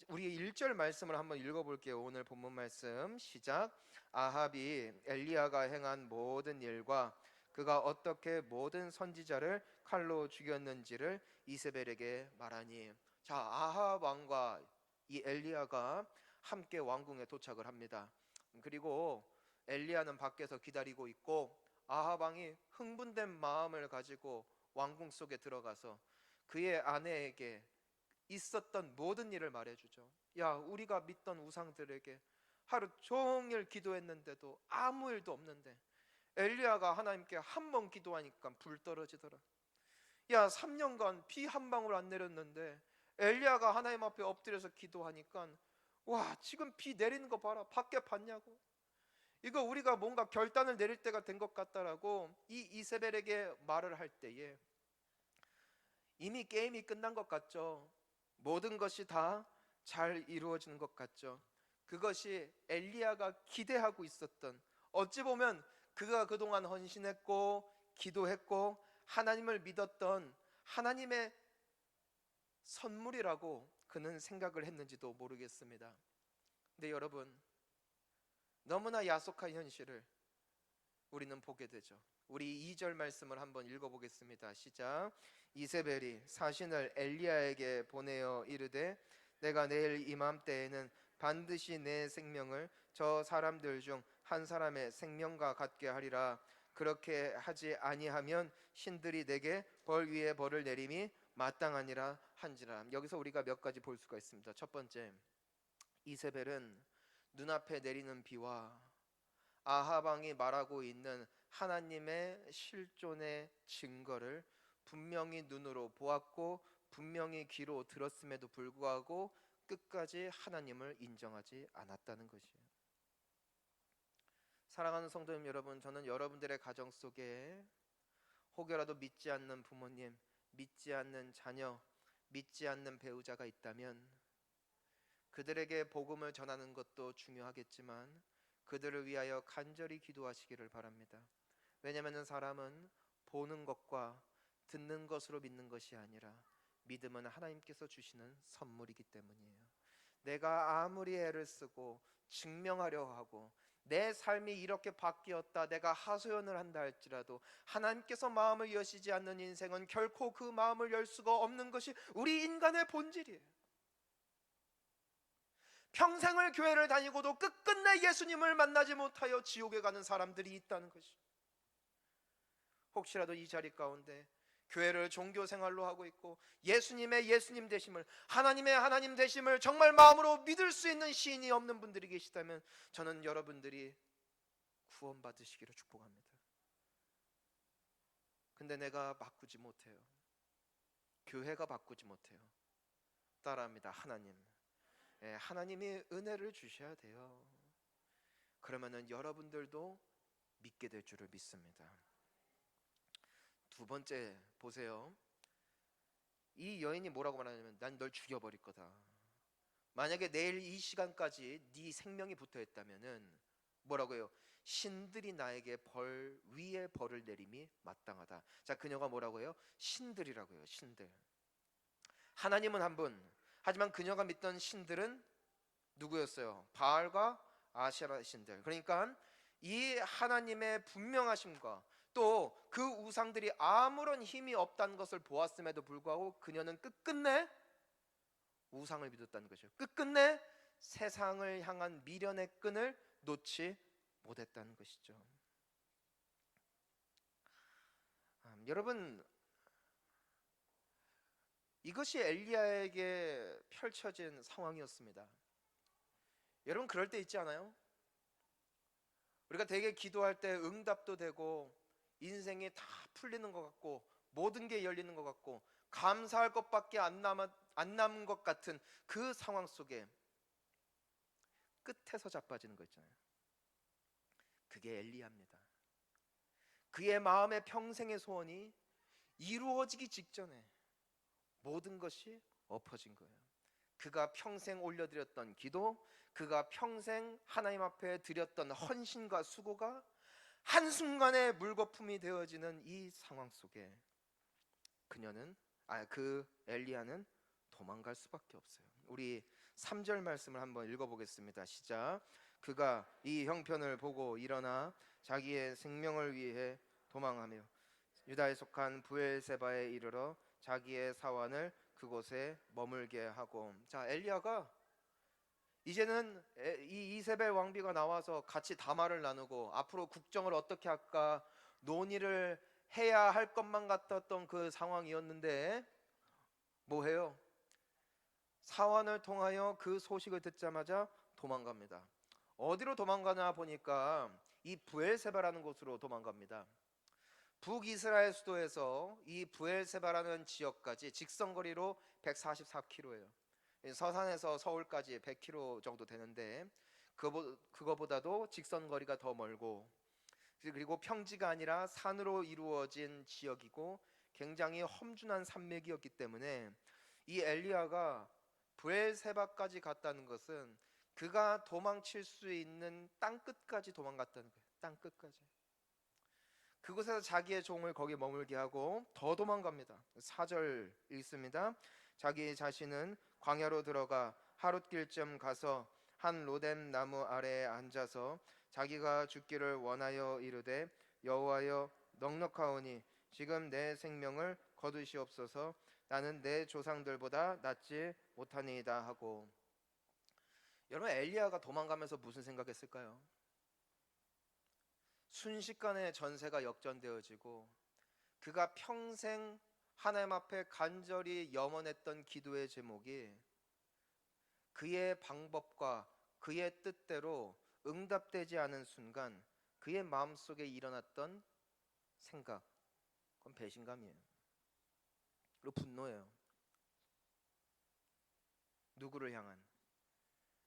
우리 1절 말씀을 한번 읽어볼게요. 오늘 본문 말씀 시작. 아합이 엘리야가 행한 모든 일과 그가 어떻게 모든 선지자를 칼로 죽였는지를 이세벨에게 말하니. 자, 아합 왕과 이 엘리야가 함께 왕궁에 도착을 합니다. 그리고 엘리야는 밖에서 기다리고 있고, 아합 왕이 흥분된 마음을 가지고 왕궁 속에 들어가서 그의 아내에게 있었던 모든 일을 말해주죠. 야, 우리가 믿던 우상들에게 하루 종일 기도했는데도 아무 일도 없는데, 엘리야가 하나님께 한 번 기도하니까 불 떨어지더라. 야, 3년간 비 한 방울 안 내렸는데 엘리야가 하나님 앞에 엎드려서 기도하니까 와, 지금 비 내리는 거 봐라, 밖에 봤냐고. 이거 우리가 뭔가 결단을 내릴 때가 된 것 같다라고 이 이세벨에게 말을 할 때에 이미 게임이 끝난 것 같죠. 모든 것이 다 잘 이루어지는 것 같죠. 그것이 엘리야가 기대하고 있었던, 어찌 보면 그가 그동안 헌신했고 기도했고 하나님을 믿었던 하나님의 선물이라고 그는 생각을 했는지도 모르겠습니다. 근데 여러분, 너무나 야속한 현실을 우리는 보게 되죠. 우리 2절 말씀을 한번 읽어보겠습니다. 시작. 이세벨이 사신을 엘리야에게 보내어 이르되 내가 내일 이맘때에는 반드시 내 생명을 저 사람들 중 한 사람의 생명과 같게 하리라. 그렇게 하지 아니하면 신들이 내게 벌 위에 벌을 내림이 마땅하니라 한지라. 여기서 우리가 몇 가지 볼 수가 있습니다. 첫 번째, 이세벨은 눈앞에 내리는 비와 아합 왕이 말하고 있는 하나님의 실존의 증거를 분명히 눈으로 보았고 분명히 귀로 들었음에도 불구하고 끝까지 하나님을 인정하지 않았다는 것이에요. 사랑하는 성도님 여러분, 저는 여러분들의 가정 속에 혹여라도 믿지 않는 부모님, 믿지 않는 자녀, 믿지 않는 배우자가 있다면 그들에게 복음을 전하는 것도 중요하겠지만 그들을 위하여 간절히 기도하시기를 바랍니다. 왜냐하면 사람은 보는 것과 듣는 것으로 믿는 것이 아니라 믿음은 하나님께서 주시는 선물이기 때문이에요. 내가 아무리 애를 쓰고 증명하려 하고 내 삶이 이렇게 바뀌었다, 내가 하소연을 한다 할지라도 하나님께서 마음을 여시지 않는 인생은 결코 그 마음을 열 수가 없는 것이 우리 인간의 본질이에요. 평생을 교회를 다니고도 끝끝내 예수님을 만나지 못하여 지옥에 가는 사람들이 있다는 것이, 혹시라도 이 자리 가운데 교회를 종교 생활로 하고 있고 예수님의 예수님 되심을, 하나님의 하나님 되심을 정말 마음으로 믿을 수 있는 시인이 없는 분들이 계시다면 저는 여러분들이 구원받으시기를 축복합니다. 근데 내가 바꾸지 못해요. 교회가 바꾸지 못해요. 따라합니다. 하나님. 하나님이 은혜를 주셔야 돼요. 그러면은 여러분들도 믿게 될 줄을 믿습니다. 두 번째 보세요. 이 여인이 뭐라고 말하냐면 난 널 죽여버릴 거다. 만약에 내일 이 시간까지 네 생명이 붙어있다면은 뭐라고 해요? 신들이 나에게 벌 위에 벌을 내림이 마땅하다. 자, 그녀가 뭐라고 해요? 신들이라고 해요. 신들. 하나님은 한 분, 하지만 그녀가 믿던 신들은 누구였어요? 바알과 아세라 신들. 그러니까 이 하나님의 분명하심과 또 그 우상들이 아무런 힘이 없다는 것을 보았음에도 불구하고 그녀는 끝끝내 우상을 믿었다는 것이죠. 끝끝내 세상을 향한 미련의 끈을 놓지 못했다는 것이죠. 여러분, 이것이 엘리야에게 펼쳐진 상황이었습니다. 여러분, 그럴 때 있지 않아요? 우리가 되게 기도할 때 응답도 되고 인생이 다 풀리는 것 같고 모든 게 열리는 것 같고 감사할 것밖에 안 남은 것 같은 그 상황 속에 끝에서 자빠지는 거 있잖아요. 그게 엘리야입니다. 그의 마음의 평생의 소원이 이루어지기 직전에 모든 것이 엎어진 거예요. 그가 평생 올려드렸던 기도, 그가 평생 하나님 앞에 드렸던 헌신과 수고가 한순간에 물거품이 되어지는 이 상황 속에 그 엘리야는 도망갈 수밖에 없어요. 우리 3절 말씀을 한번 읽어보겠습니다. 시작. 그가 이 형편을 보고 일어나 자기의 생명을 위해 도망하며 유다에 속한 브엘세바에 이르러 자기의 사환을 그곳에 머물게 하고. 자, 엘리야가 이제는 이 이세벨 왕비가 나와서 같이 담화를 나누고 앞으로 국정을 어떻게 할까 논의를 해야 할 것만 같았던 그 상황이었는데 뭐해요? 사환을 통하여 그 소식을 듣자마자 도망갑니다. 어디로 도망가냐 보니까 이 브엘세바라는 곳으로 도망갑니다. 북이스라엘 수도에서 이 브엘세바라는 지역까지 직선거리로 144km예요. 서산에서 서울까지 100km 정도 되는데 그거보다도 직선거리가 더 멀고, 그리고 평지가 아니라 산으로 이루어진 지역이고 굉장히 험준한 산맥이었기 때문에 이 엘리야가 브엘세바까지 갔다는 것은 그가 도망칠 수 있는 땅 끝까지 도망갔다는 거예요. 땅 끝까지. 그곳에서 자기의 종을 거기 머물게 하고 더 도망갑니다. 4절 읽습니다. 자기 자신은 광야로 들어가 하룻길쯤 가서 한 로뎀 나무 아래에 앉아서 자기가 죽기를 원하여 이르되 여호와여 넉넉하오니 지금 내 생명을 거두시옵소서. 나는 내 조상들보다 낫지 못하니이다 하고. 여러분, 엘리야가 도망가면서 무슨 생각했을까요? 순식간에 전세가 역전되어지고 그가 평생 하나님 앞에 간절히 염원했던 기도의 제목이 그의 방법과 그의 뜻대로 응답되지 않은 순간 그의 마음속에 일어났던 생각, 그건 배신감이에요. 그리고 분노예요. 누구를 향한?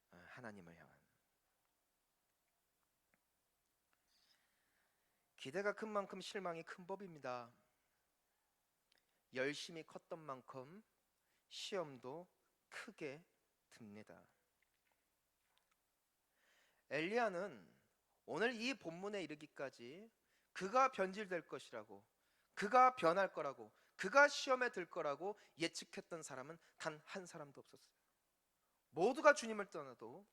하나님을 향한. 기대가 큰 만큼 실망이 큰 법입니다. 열심히 컸던 만큼 시험도 크게 듭니다. 엘리야는 오늘 이 본문에 이르기까지 그가 변질될 것이라고, 그가 변할 거라고, 그가 시험에 들 거라고 예측했던 사람은 단 한 사람도 없었어요. 모두가 주님을 떠나도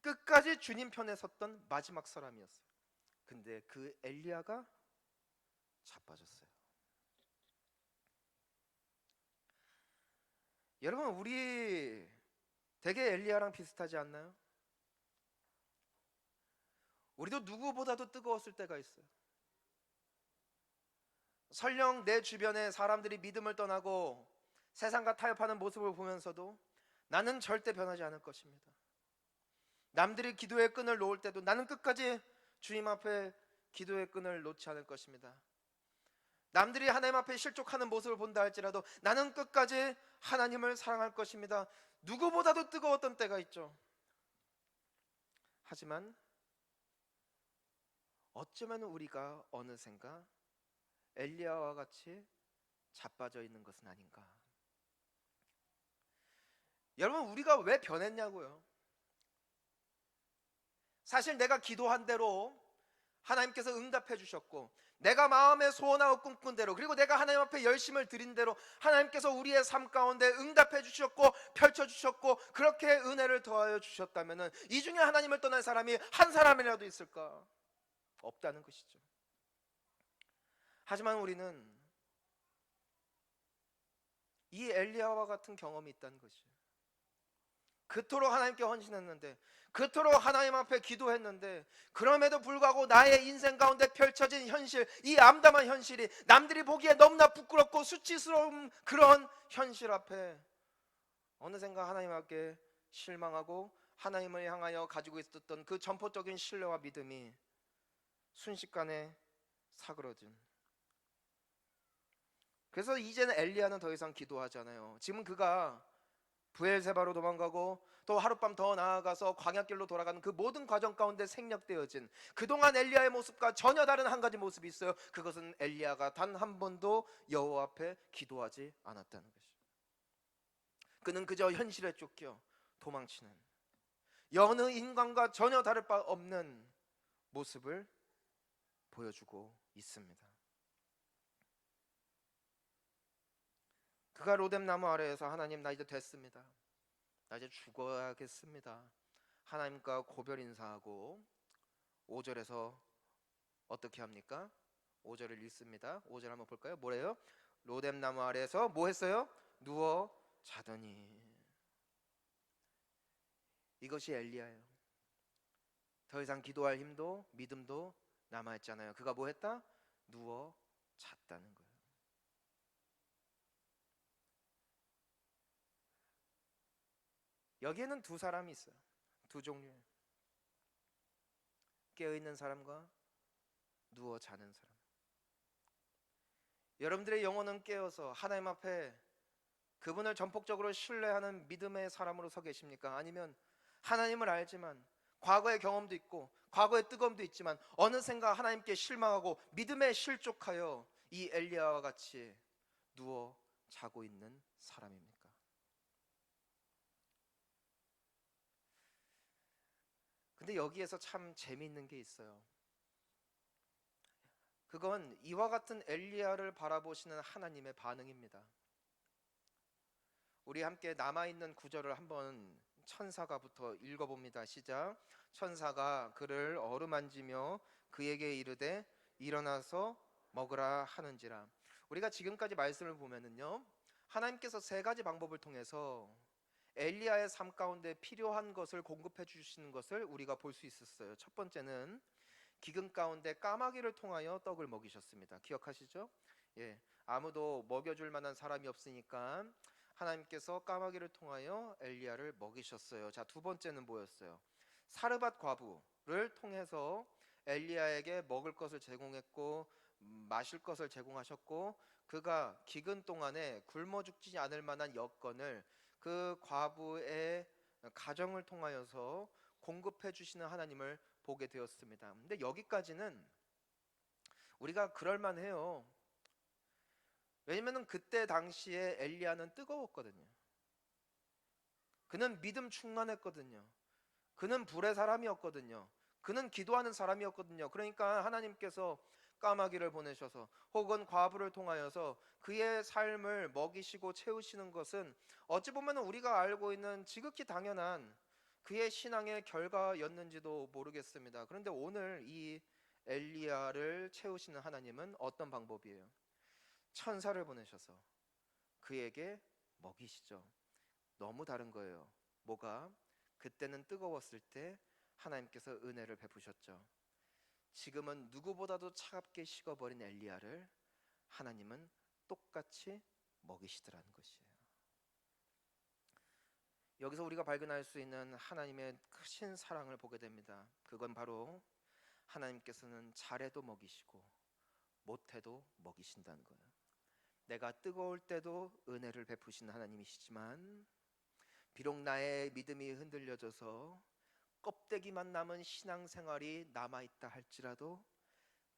끝까지 주님 편에 섰던 마지막 사람이었어요. 근데 그 엘리야가 자빠졌어요. 여러분, 우리 되게 엘리야랑 비슷하지 않나요? 우리도 누구보다도 뜨거웠을 때가 있어요. 설령 내 주변에 사람들이 믿음을 떠나고 세상과 타협하는 모습을 보면서도 나는 절대 변하지 않을 것입니다. 남들이 기도의 끈을 놓을 때도 나는 끝까지 주님 앞에 기도의 끈을 놓지 않을 것입니다. 남들이 하나님 앞에 실족하는 모습을 본다 할지라도 나는 끝까지 하나님을 사랑할 것입니다. 누구보다도 뜨거웠던 때가 있죠. 하지만 어쩌면 우리가 어느샌가 엘리야와 같이 자빠져 있는 것은 아닌가. 여러분, 우리가 왜 변했냐고요. 사실 내가 기도한 대로 하나님께서 응답해 주셨고, 내가 마음에 소원하고 꿈꾼 대로, 그리고 내가 하나님 앞에 열심을 드린 대로 하나님께서 우리의 삶 가운데 응답해 주셨고 펼쳐 주셨고 그렇게 은혜를 더하여 주셨다면 이 중에 하나님을 떠난 사람이 한 사람이라도 있을까? 없다는 것이죠. 하지만 우리는 이 엘리야와 같은 경험이 있다는 것이에요. 그토록 하나님께 헌신했는데, 그토록 하나님 앞에 기도했는데, 그럼에도 불구하고 나의 인생 가운데 펼쳐진 현실, 이 암담한 현실이 남들이 보기에 너무나 부끄럽고 수치스러운 그런 현실 앞에 어느샌가 하나님 앞에 실망하고 하나님을 향하여 가지고 있었던 그 전포적인 신뢰와 믿음이 순식간에 사그러진. 그래서 이제는 엘리야는 더 이상 기도하지 않아요. 지금 그가 브엘세바로 도망가고 또 하룻밤 더 나아가서 광야길로 돌아가는 그 모든 과정 가운데 생략되어진 그동안 엘리야의 모습과 전혀 다른 한 가지 모습이 있어요. 그것은 엘리야가 단 한 번도 여호와 앞에 기도하지 않았다는 것이죠. 그는 그저 현실에 쫓겨 도망치는 여느 인간과 전혀 다를 바 없는 모습을 보여주고 있습니다. 그가 로뎀 나무 아래에서 하나님, 나 이제 됐습니다. 나 이제 죽어야겠습니다. 하나님과 고별 인사하고 5절에서 어떻게 합니까? 5절을 읽습니다. 5절 한번 볼까요? 뭐래요? 로뎀 나무 아래에서 뭐 했어요? 누워 자더니. 이것이 엘리야예요. 더 이상 기도할 힘도 믿음도 남아있잖아요. 그가 뭐 했다? 누워 잤다는 거예요. 여기에는 두 사람이 있어요. 두 종류예요. 깨어있는 사람과 누워 자는 사람. 여러분들의 영혼은 깨어서 하나님 앞에 그분을 전폭적으로 신뢰하는 믿음의 사람으로 서 계십니까? 아니면 하나님을 알지만 과거의 경험도 있고 과거의 뜨거움도 있지만 어느샌가 하나님께 실망하고 믿음에 실족하여 이 엘리야와 같이 누워 자고 있는 사람입니까? 근데 여기에서 참 재미있는 게 있어요. 그건 이와 같은 엘리야를 바라보시는 하나님의 반응입니다. 우리 함께 남아있는 구절을 한번 천사가부터 읽어봅니다. 시작. 천사가 그를 어루만지며 그에게 이르되 일어나서 먹으라 하는지라. 우리가 지금까지 말씀을 보면은요, 하나님께서 세 가지 방법을 통해서 엘리야의 삶 가운데 필요한 것을 공급해 주시는 것을 우리가 볼 수 있었어요. 첫 번째는 기근 가운데 까마귀를 통하여 떡을 먹이셨습니다. 기억하시죠? 예, 아무도 먹여줄 만한 사람이 없으니까 하나님께서 까마귀를 통하여 엘리야를 먹이셨어요. 자, 두 번째는 뭐였어요? 사르밧 과부를 통해서 엘리야에게 먹을 것을 제공했고 마실 것을 제공하셨고, 그가 기근 동안에 굶어 죽지 않을 만한 여건을 그 과부의 가정을 통하여서 공급해 주시는 하나님을 보게 되었습니다. 근데 여기까지는 우리가 그럴 만해요. 왜냐면은 그때 당시에 엘리야는 뜨거웠거든요. 그는 믿음 충만했거든요. 그는 불의 사람이었거든요. 그는 기도하는 사람이었거든요. 그러니까 하나님께서 까마귀를 보내셔서 혹은 과부를 통하여서 그의 삶을 먹이시고 채우시는 것은 어찌 보면 우리가 알고 있는 지극히 당연한 그의 신앙의 결과였는지도 모르겠습니다. 그런데 오늘 이 엘리야를 채우시는 하나님은 어떤 방법이에요? 천사를 보내셔서 그에게 먹이시죠. 너무 다른 거예요. 뭐가? 그때는 뜨거웠을 때 하나님께서 은혜를 베푸셨죠. 지금은 누구보다도 차갑게 식어버린 엘리야를 하나님은 똑같이 먹이시더라는 것이에요. 여기서 우리가 발견할 수 있는 하나님의 크신 사랑을 보게 됩니다. 그건 바로 하나님께서는 잘해도 먹이시고 못해도 먹이신다는 거예요. 내가 뜨거울 때도 은혜를 베푸신 하나님이시지만 비록 나의 믿음이 흔들려져서 껍데기만 남은 신앙생활이 남아있다 할지라도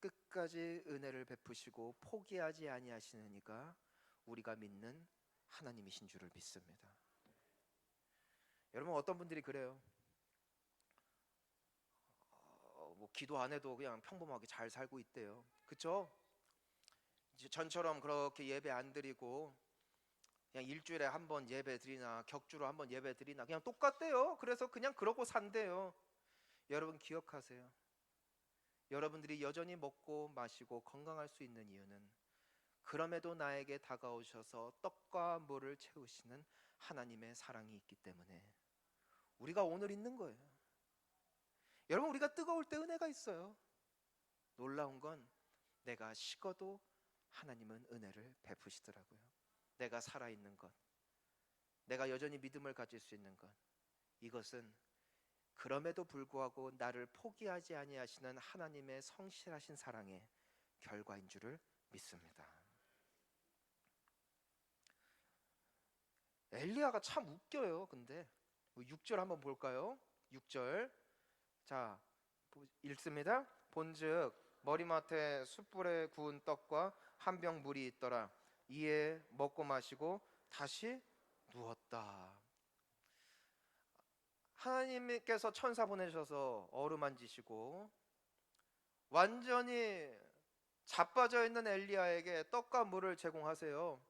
끝까지 은혜를 베푸시고 포기하지 아니하시는 이가 우리가 믿는 하나님이신 줄을 믿습니다. 여러분, 어떤 분들이 그래요. 뭐 기도 안 해도 그냥 평범하게 잘 살고 있대요. 그렇죠? 전처럼 그렇게 예배 안 드리고 그냥 일주일에 한 번 예배 드리나 격주로 한 번 예배 드리나 그냥 똑같대요. 그래서 그냥 그러고 산대요. 여러분 기억하세요. 여러분들이 여전히 먹고 마시고 건강할 수 있는 이유는 그럼에도 나에게 다가오셔서 떡과 물을 채우시는 하나님의 사랑이 있기 때문에 우리가 오늘 있는 거예요. 여러분, 우리가 뜨거울 때 은혜가 있어요. 놀라운 건 내가 식어도 하나님은 은혜를 베푸시더라고요. 내가 살아있는 것, 내가 여전히 믿음을 가질 수 있는 것, 이것은 그럼에도 불구하고 나를 포기하지 아니하시는 하나님의 성실하신 사랑의 결과인 줄을 믿습니다. 엘리야가 참 웃겨요. 근데 6절 한번 볼까요? 6절. 자, 읽습니다. 본즉 머리맡에 숯불에 구운 떡과 한 병 물이 있더라. 이에 먹고 마시고 다시 누웠다. 하나님께서 천사 보내셔서 어루만지시고 완전히 자빠져 있는 엘리야에게 떡과 물을 제공하세요.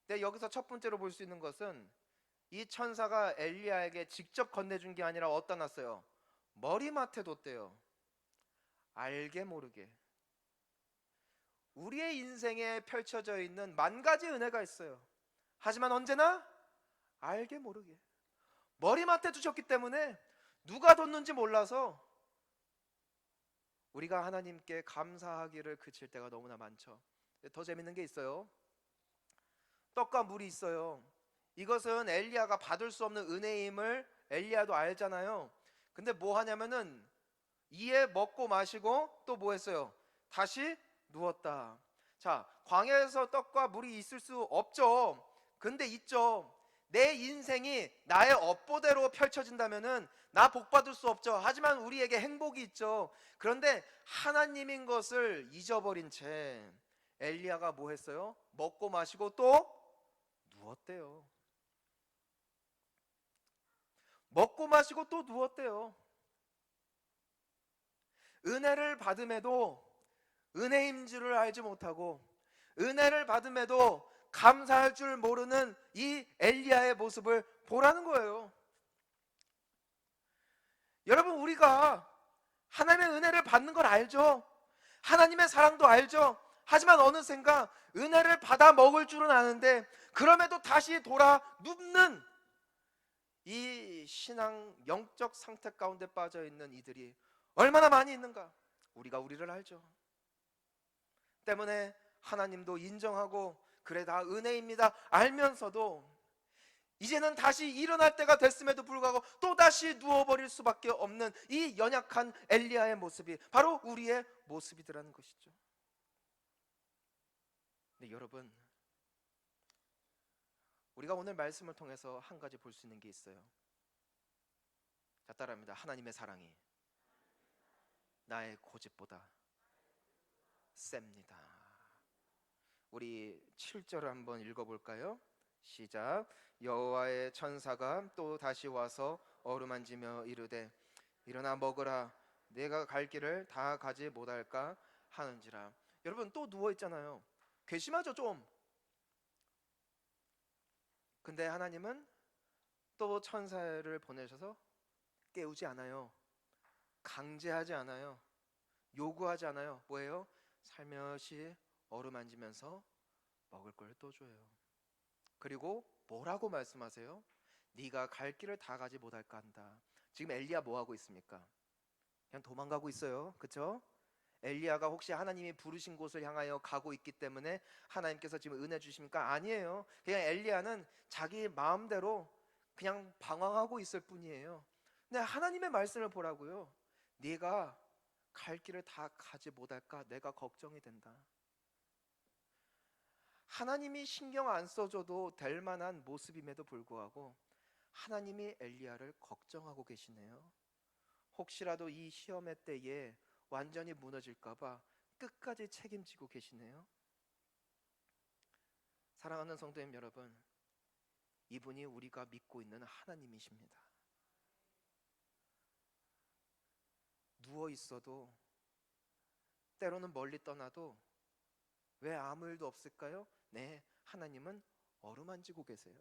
근데 여기서 첫 번째로 볼 수 있는 것은 이 천사가 엘리야에게 직접 건네준 게 아니라 어디다 놨어요? 머리맡에 뒀대요. 알게 모르게 우리의 인생에 펼쳐져 있는 만 가지 은혜가 있어요. 하지만 언제나 알게 모르게 머리맡에 두셨기 때문에 누가 뒀는지 몰라서 우리가 하나님께 감사하기를 그칠 때가 너무나 많죠. 더 재밌는 게 있어요. 떡과 물이 있어요. 이것은 엘리야가 받을 수 없는 은혜임을 엘리야도 알잖아요. 근데 뭐 하냐면은 이에 먹고 마시고 또 뭐 했어요? 다시 누웠다. 자, 광야에서 떡과 물이 있을 수 없죠. 근데 있죠. 내 인생이 나의 업보대로 펼쳐진다면은 나 복 받을 수 없죠. 하지만 우리에게 행복이 있죠. 그런데 하나님인 것을 잊어버린 채 엘리야가 뭐 했어요? 먹고 마시고 또 누웠대요. 먹고 마시고 또 누웠대요. 은혜를 받음에도 은혜인 줄을 알지 못하고 은혜를 받음에도 감사할 줄 모르는 이 엘리야의 모습을 보라는 거예요. 여러분, 우리가 하나님의 은혜를 받는 걸 알죠. 하나님의 사랑도 알죠. 하지만 어느샌가 은혜를 받아 먹을 줄은 아는데 그럼에도 다시 돌아 눕는 이 신앙 영적 상태 가운데 빠져 있는 이들이 얼마나 많이 있는가? 우리가 우리를 알죠. 때문에 하나님도 인정하고 그래 다 은혜입니다 알면서도 이제는 다시 일어날 때가 됐음에도 불구하고 또다시 누워버릴 수밖에 없는 이 연약한 엘리야의 모습이 바로 우리의 모습이더라는 것이죠. 근데 여러분, 우리가 오늘 말씀을 통해서 한 가지 볼 수 있는 게 있어요. 자, 따라합니다. 하나님의 사랑이 나의 고집보다 셉니다. 우리 7절을 한번 읽어볼까요? 시작. 여호와의 천사가 또 다시 와서 어루만지며 이르되 일어나 먹으라 내가 갈 길을 다 가지 못할까 하는지라. 여러분, 또 누워 있잖아요. 괘씸하죠 좀. 근데 하나님은 또 천사를 보내셔서 깨우지 않아요. 강제하지 않아요. 요구하지 않아요. 뭐예요? 살며시 어루만지면서 먹을 걸 또 줘요. 그리고 뭐라고 말씀하세요? 네가 갈 길을 다 가지 못할까 한다. 지금 엘리야 뭐 하고 있습니까? 그냥 도망가고 있어요. 그렇죠? 엘리야가 혹시 하나님이 부르신 곳을 향하여 가고 있기 때문에 하나님께서 지금 은혜 주십니까? 아니에요. 그냥 엘리야는 자기 마음대로 그냥 방황하고 있을 뿐이에요. 근데 하나님의 말씀을 보라고요. 네가 갈 길을 다 가지 못할까? 내가 걱정이 된다. 하나님이 신경 안 써줘도 될 만한 모습임에도 불구하고 하나님이 엘리야를 걱정하고 계시네요. 혹시라도 이 시험의 때에 완전히 무너질까봐 끝까지 책임지고 계시네요. 사랑하는 성도님 여러분, 이분이 우리가 믿고 있는 하나님이십니다. 누워 있어도, 때로는 멀리 떠나도 왜 아무 일도 없을까요? 네, 하나님은 어루만지고 계세요.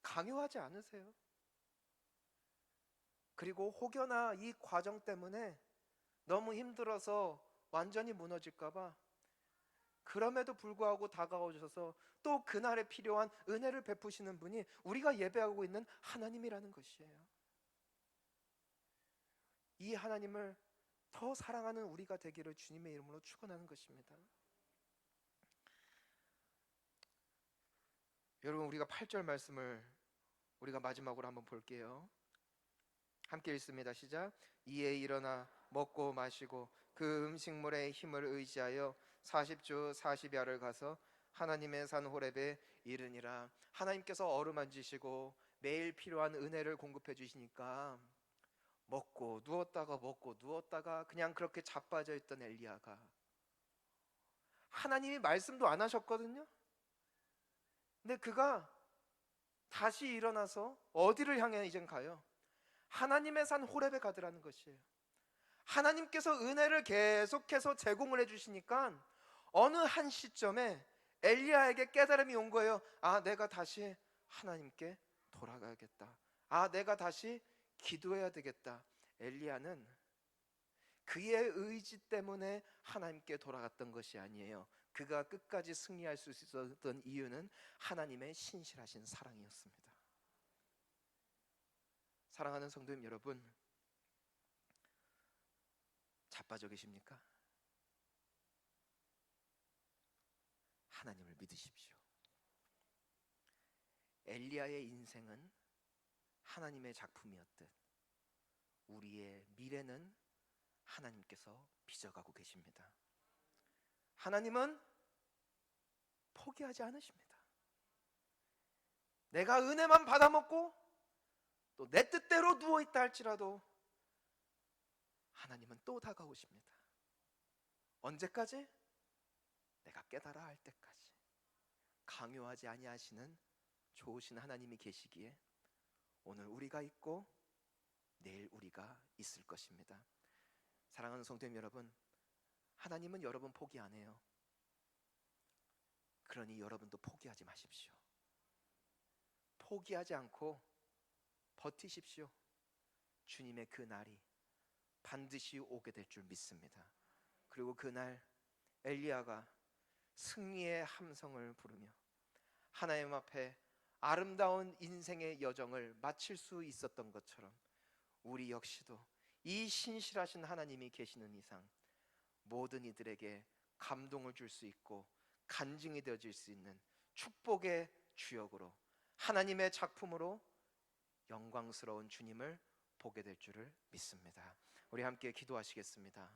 강요하지 않으세요. 그리고 혹여나 이 과정 때문에 너무 힘들어서 완전히 무너질까봐 그럼에도 불구하고 다가오셔서 또 그날에 필요한 은혜를 베푸시는 분이 우리가 예배하고 있는 하나님이라는 것이에요. 이 하나님을 더 사랑하는 우리가 되기를 주님의 이름으로 축원하는 것입니다. 여러분, 우리가 8절 말씀을 우리가 마지막으로 한번 볼게요. 함께 읽습니다. 시작. 이에 일어나 먹고 마시고 그 음식물의 힘을 의지하여 40주 40야를 가서 하나님의 산 호렙에 이르니라. 하나님께서 어루만지시고 매일 필요한 은혜를 공급해 주시니까 먹고 누웠다가 그냥 그렇게 자빠져 있던 엘리야가, 하나님이 말씀도 안 하셨거든요. 근데 그가 다시 일어나서 어디를 향해 이젠 가요? 하나님의 산 호렙에 가더라는 것이에요. 하나님께서 은혜를 계속해서 제공을 해주시니까 어느 한 시점에 엘리야에게 깨달음이 온 거예요. 아, 내가 다시 하나님께 돌아가야겠다. 아, 내가 다시 기도해야 되겠다. 엘리야는 그의 의지 때문에 하나님께 돌아갔던 것이 아니에요. 그가 끝까지 승리할 수 있었던 이유는 하나님의 신실하신 사랑이었습니다. 사랑하는 성도님 여러분, 자빠져 계십니까? 하나님을 믿으십시오. 엘리야의 인생은 하나님의 작품이었듯 우리의 미래는 하나님께서 빚어가고 계십니다. 하나님은 포기하지 않으십니다. 내가 은혜만 받아먹고 또 내 뜻대로 누워있다 할지라도 하나님은 또 다가오십니다. 언제까지? 내가 깨달아 할 때까지. 강요하지 아니하시는 좋으신 하나님이 계시기에 오늘 우리가 있고 내일 우리가 있을 것입니다. 사랑하는 성도님 여러분, 하나님은 여러분 포기 안 해요. 그러니 여러분도 포기하지 마십시오. 포기하지 않고 버티십시오. 주님의 그 날이 반드시 오게 될 줄 믿습니다. 그리고 그날 엘리야가 승리의 함성을 부르며 하나님 앞에 아름다운 인생의 여정을 마칠 수 있었던 것처럼 우리 역시도 이 신실하신 하나님이 계시는 이상 모든 이들에게 감동을 줄 수 있고 간증이 되어질 수 있는 축복의 주역으로, 하나님의 작품으로 영광스러운 주님을 보게 될 줄을 믿습니다. 우리 함께 기도하시겠습니다.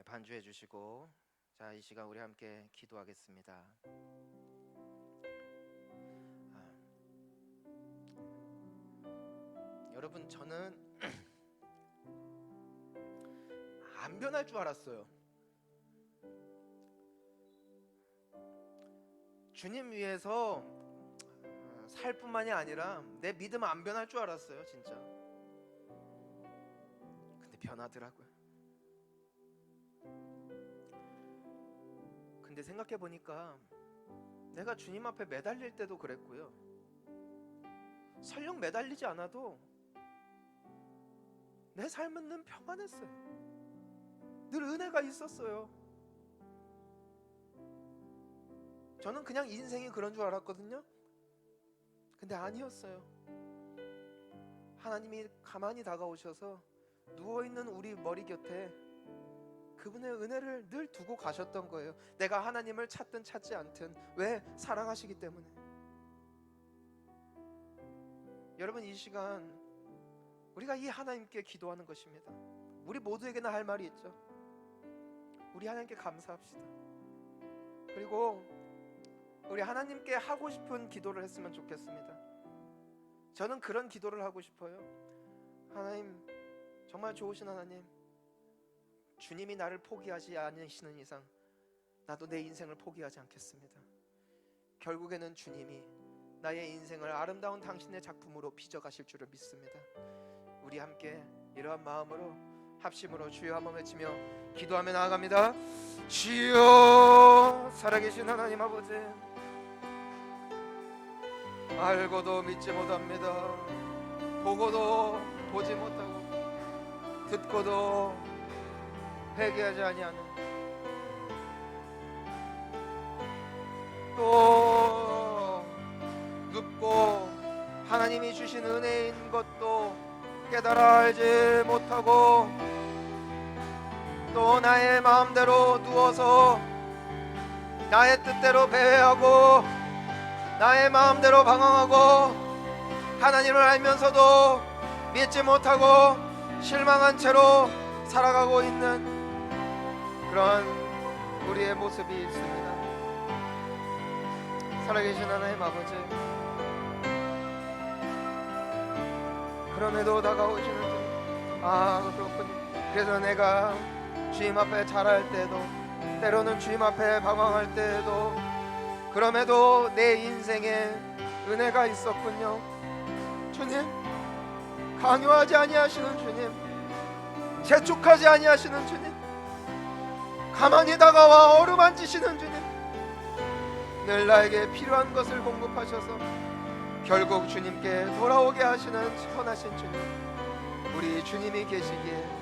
반주해 주시고, 자, 이 시간 우리 함께 기도하겠습니다. 여러분, 저는 안 변할 줄 알았어요. 주님 위해서 살 뿐만이 아니라 내 믿음 안 변할 줄 알았어요, 진짜. 근데 변하더라고요. 근데 생각해 보니까 내가 주님 앞에 매달릴 때도 그랬고요, 설령 매달리지 않아도 내 삶은 늘 평안했어요. 늘 은혜가 있었어요. 저는 그냥 인생이 그런 줄 알았거든요. 근데 아니었어요. 하나님이 가만히 다가오셔서 누워있는 우리 머리 곁에 그분의 은혜를 늘 두고 가셨던 거예요. 내가 하나님을 찾든 찾지 않든. 왜? 사랑하시기 때문에. 여러분, 이 시간 우리가 이 하나님께 기도하는 것입니다. 우리 모두에게나 할 말이 있죠. 우리 하나님께 감사합시다. 그리고 우리 하나님께 하고 싶은 기도를 했으면 좋겠습니다. 저는 그런 기도를 하고 싶어요. 하나님, 정말 좋으신 하나님, 주님이 나를 포기하지 않으시는 이상 나도 내 인생을 포기하지 않겠습니다. 결국에는 주님이 나의 인생을 아름다운 당신의 작품으로 빚어가실 줄을 믿습니다. 우리 함께 이러한 마음으로 합심으로 주여 한번 외치며 기도하며 나아갑니다. 주여, 살아계신 하나님 아버지, 알고도 믿지 못합니다. 보고도 보지 못하고 듣고도 회개하지 아니하는, 또 눕고 하나님이 주신 은혜인 것도 깨달아 알지 못하고, 또 나의 마음대로 누워서 나의 뜻대로 배회하고 나의 마음대로 방황하고 하나님을 알면서도 믿지 못하고 실망한 채로 살아가고 있는 그러한 우리의 모습이 있습니다. 살아계신 하나님 아버지, 그럼에도 다가오시는 분, 그렇군요. 그래서 내가 주님 앞에 잘할 때도, 때로는 주님 앞에 방황할 때도, 그럼에도 내 인생에 은혜가 있었군요. 주님, 강요하지 아니하시는 주님, 재촉하지 아니하시는 주님, 가만히 다가와 어루만지시는 주님, 늘 나에게 필요한 것을 공급하셔서 결국 주님께 돌아오게 하시는 선하신 주님, 우리 주님이 계시기에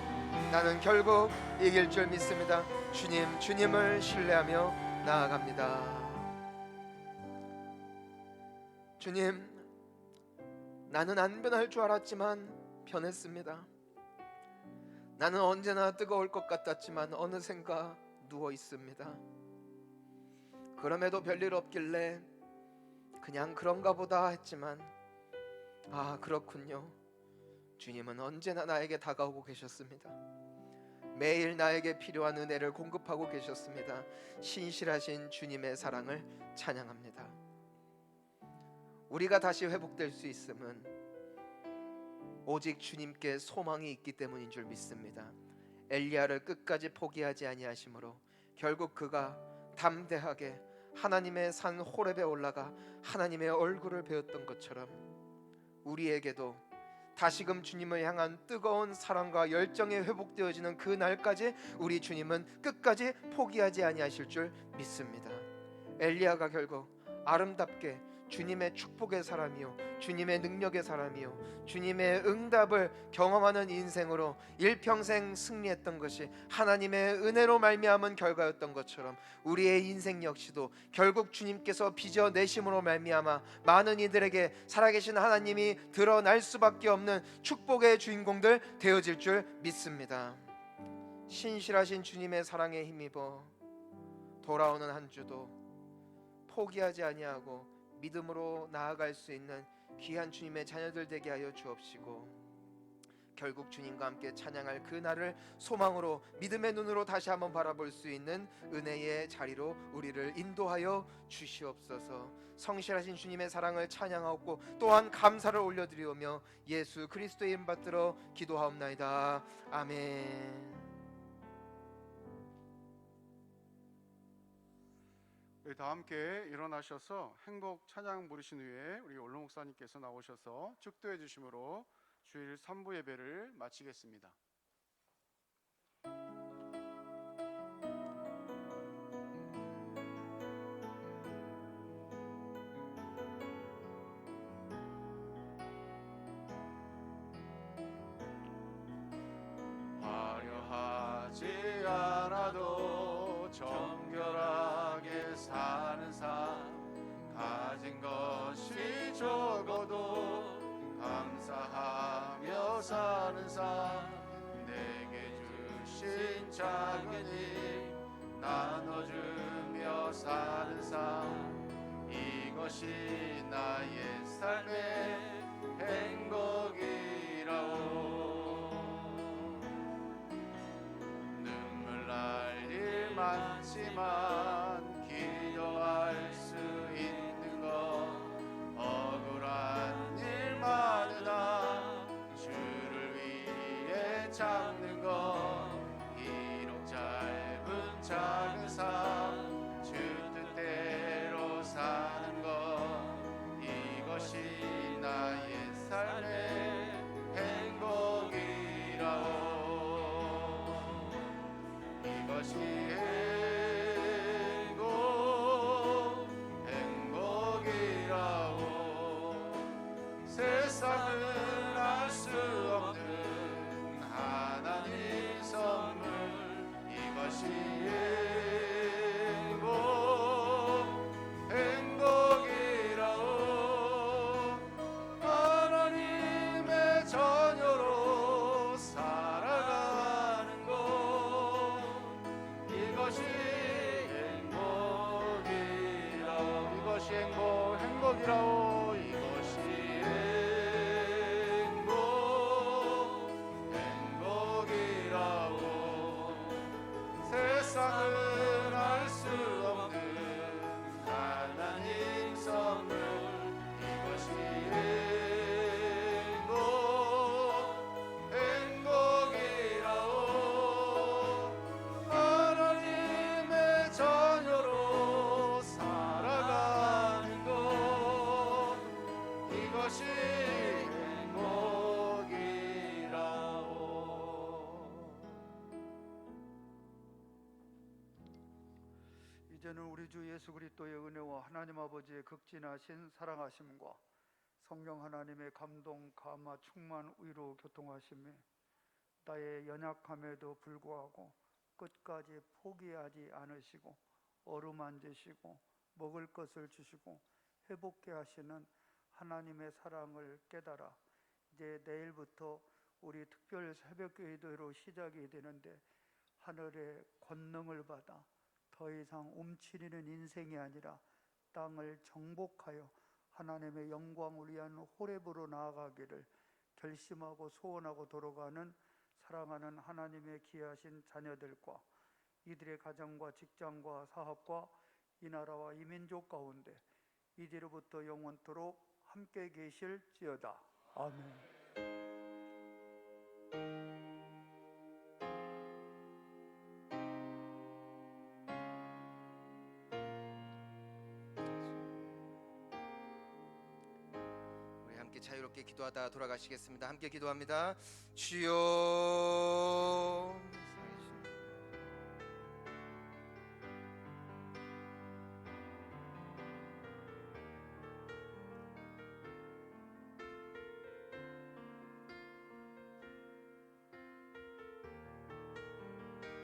나는 결국 이길 줄 믿습니다. 주님을 신뢰하며 나아갑니다. 주님, 나는 안 변할 줄 알았지만 변했습니다. 나는 언제나 뜨거울 것 같았지만 어느샌가 누워 있습니다. 그럼에도 별일 없길래 그냥 그런가 보다 했지만, 그렇군요. 주님은 언제나 나에게 다가오고 계셨습니다. 매일 나에게 필요한 은혜를 공급하고 계셨습니다. 신실하신 주님의 사랑을 찬양합니다. 우리가 다시 회복될 수 있음은 오직 주님께 소망이 있기 때문인 줄 믿습니다. 엘리야를 끝까지 포기하지 아니하심으로 결국 그가 담대하게 하나님의 산 호렙에 올라가 하나님의 얼굴을 배웠던 것처럼 우리에게도 다시금 주님을 향한 뜨거운 사랑과 열정이 회복되어지는 그 날까지 우리 주님은 끝까지 포기하지 아니하실 줄 믿습니다. 엘리야가 결국 아름답게 주님의 축복의 사람이요, 주님의 능력의 사람이요, 주님의 응답을 경험하는 인생으로 일평생 승리했던 것이 하나님의 은혜로 말미암은 결과였던 것처럼 우리의 인생 역시도 결국 주님께서 빚어내심으로 말미암아 많은 이들에게 살아계신 하나님이 드러날 수밖에 없는 축복의 주인공들 되어질 줄 믿습니다. 신실하신 주님의 사랑에 힘입어 돌아오는 한 주도 포기하지 아니하고 믿음으로 나아갈 수 있는 귀한 주님의 자녀들 되게 하여 주옵시고, 결국 주님과 함께 찬양할 그 날을 소망으로 믿음의 눈으로 다시 한번 바라볼 수 있는 은혜의 자리로 우리를 인도하여 주시옵소서. 성실하신 주님의 사랑을 찬양하고 또한 감사를 올려드리오며 예수 그리스도의 이름 받들어 기도하옵나이다. 아멘. 우리 다 함께 일어나셔서 행복 찬양 부르신 후에 우리 올로 목사님께서 나오셔서 축도해 주심으로 주일 3부 예배를 마치겠습니다. 화려하지 않아도 정결하게 사는 삶, 가진 것이 적어도 감사하며 사는 삶, 내게 주신 작은 일 나눠주며 사는 삶, 이것이 나의 삶의 행복이라오. 눈물 날 일 많지만 기도할 수 있는 것, 억울한 일 많으나 주를 위해 참는 것, 비록 짧은 작은 삶 주 뜻대로 사는 것, 이것이 나의 삶의 행복이라오. 이것이 행복이라오. 세상은 알 수 없는 하나님 선물, 이것이 행복이라오. 하나님의 자녀로 살아가는 것, 이것이 행복이라오. 이것이 행복이라오. 이것이 행복이라오. 세상은 알 수 없는 하나님 선물, 이것이 행복이라오. 하나님의 자녀로 살아가는 것, 이것이 행복이라오. 이제는 우리 주 예수 그리스도의 은혜와 하나님 아버지의 극진하신 사랑하심과 성령 하나님의 감동, 감화, 충만, 위로, 교통하심이 나의 연약함에도 불구하고 끝까지 포기하지 않으시고 어루만지시고 먹을 것을 주시고 회복케 하시는 하나님의 사랑을 깨달아 이제 내일부터 우리 특별 새벽기도로 시작이 되는데, 하늘의 권능을 받아 더 이상 움츠리는 인생이 아니라 땅을 정복하여 하나님의 영광을 위한 호렙으로 나아가기를 결심하고 소원하고 돌아가는 사랑하는 하나님의 귀하신 자녀들과 이들의 가정과 직장과 사업과 이 나라와 이 민족 가운데 이제로부터 영원토록 함께 계실지어다. 아멘. 우리 함께 자유롭게 기도하다 돌아가시겠습니다. 함께 기도합니다. 주여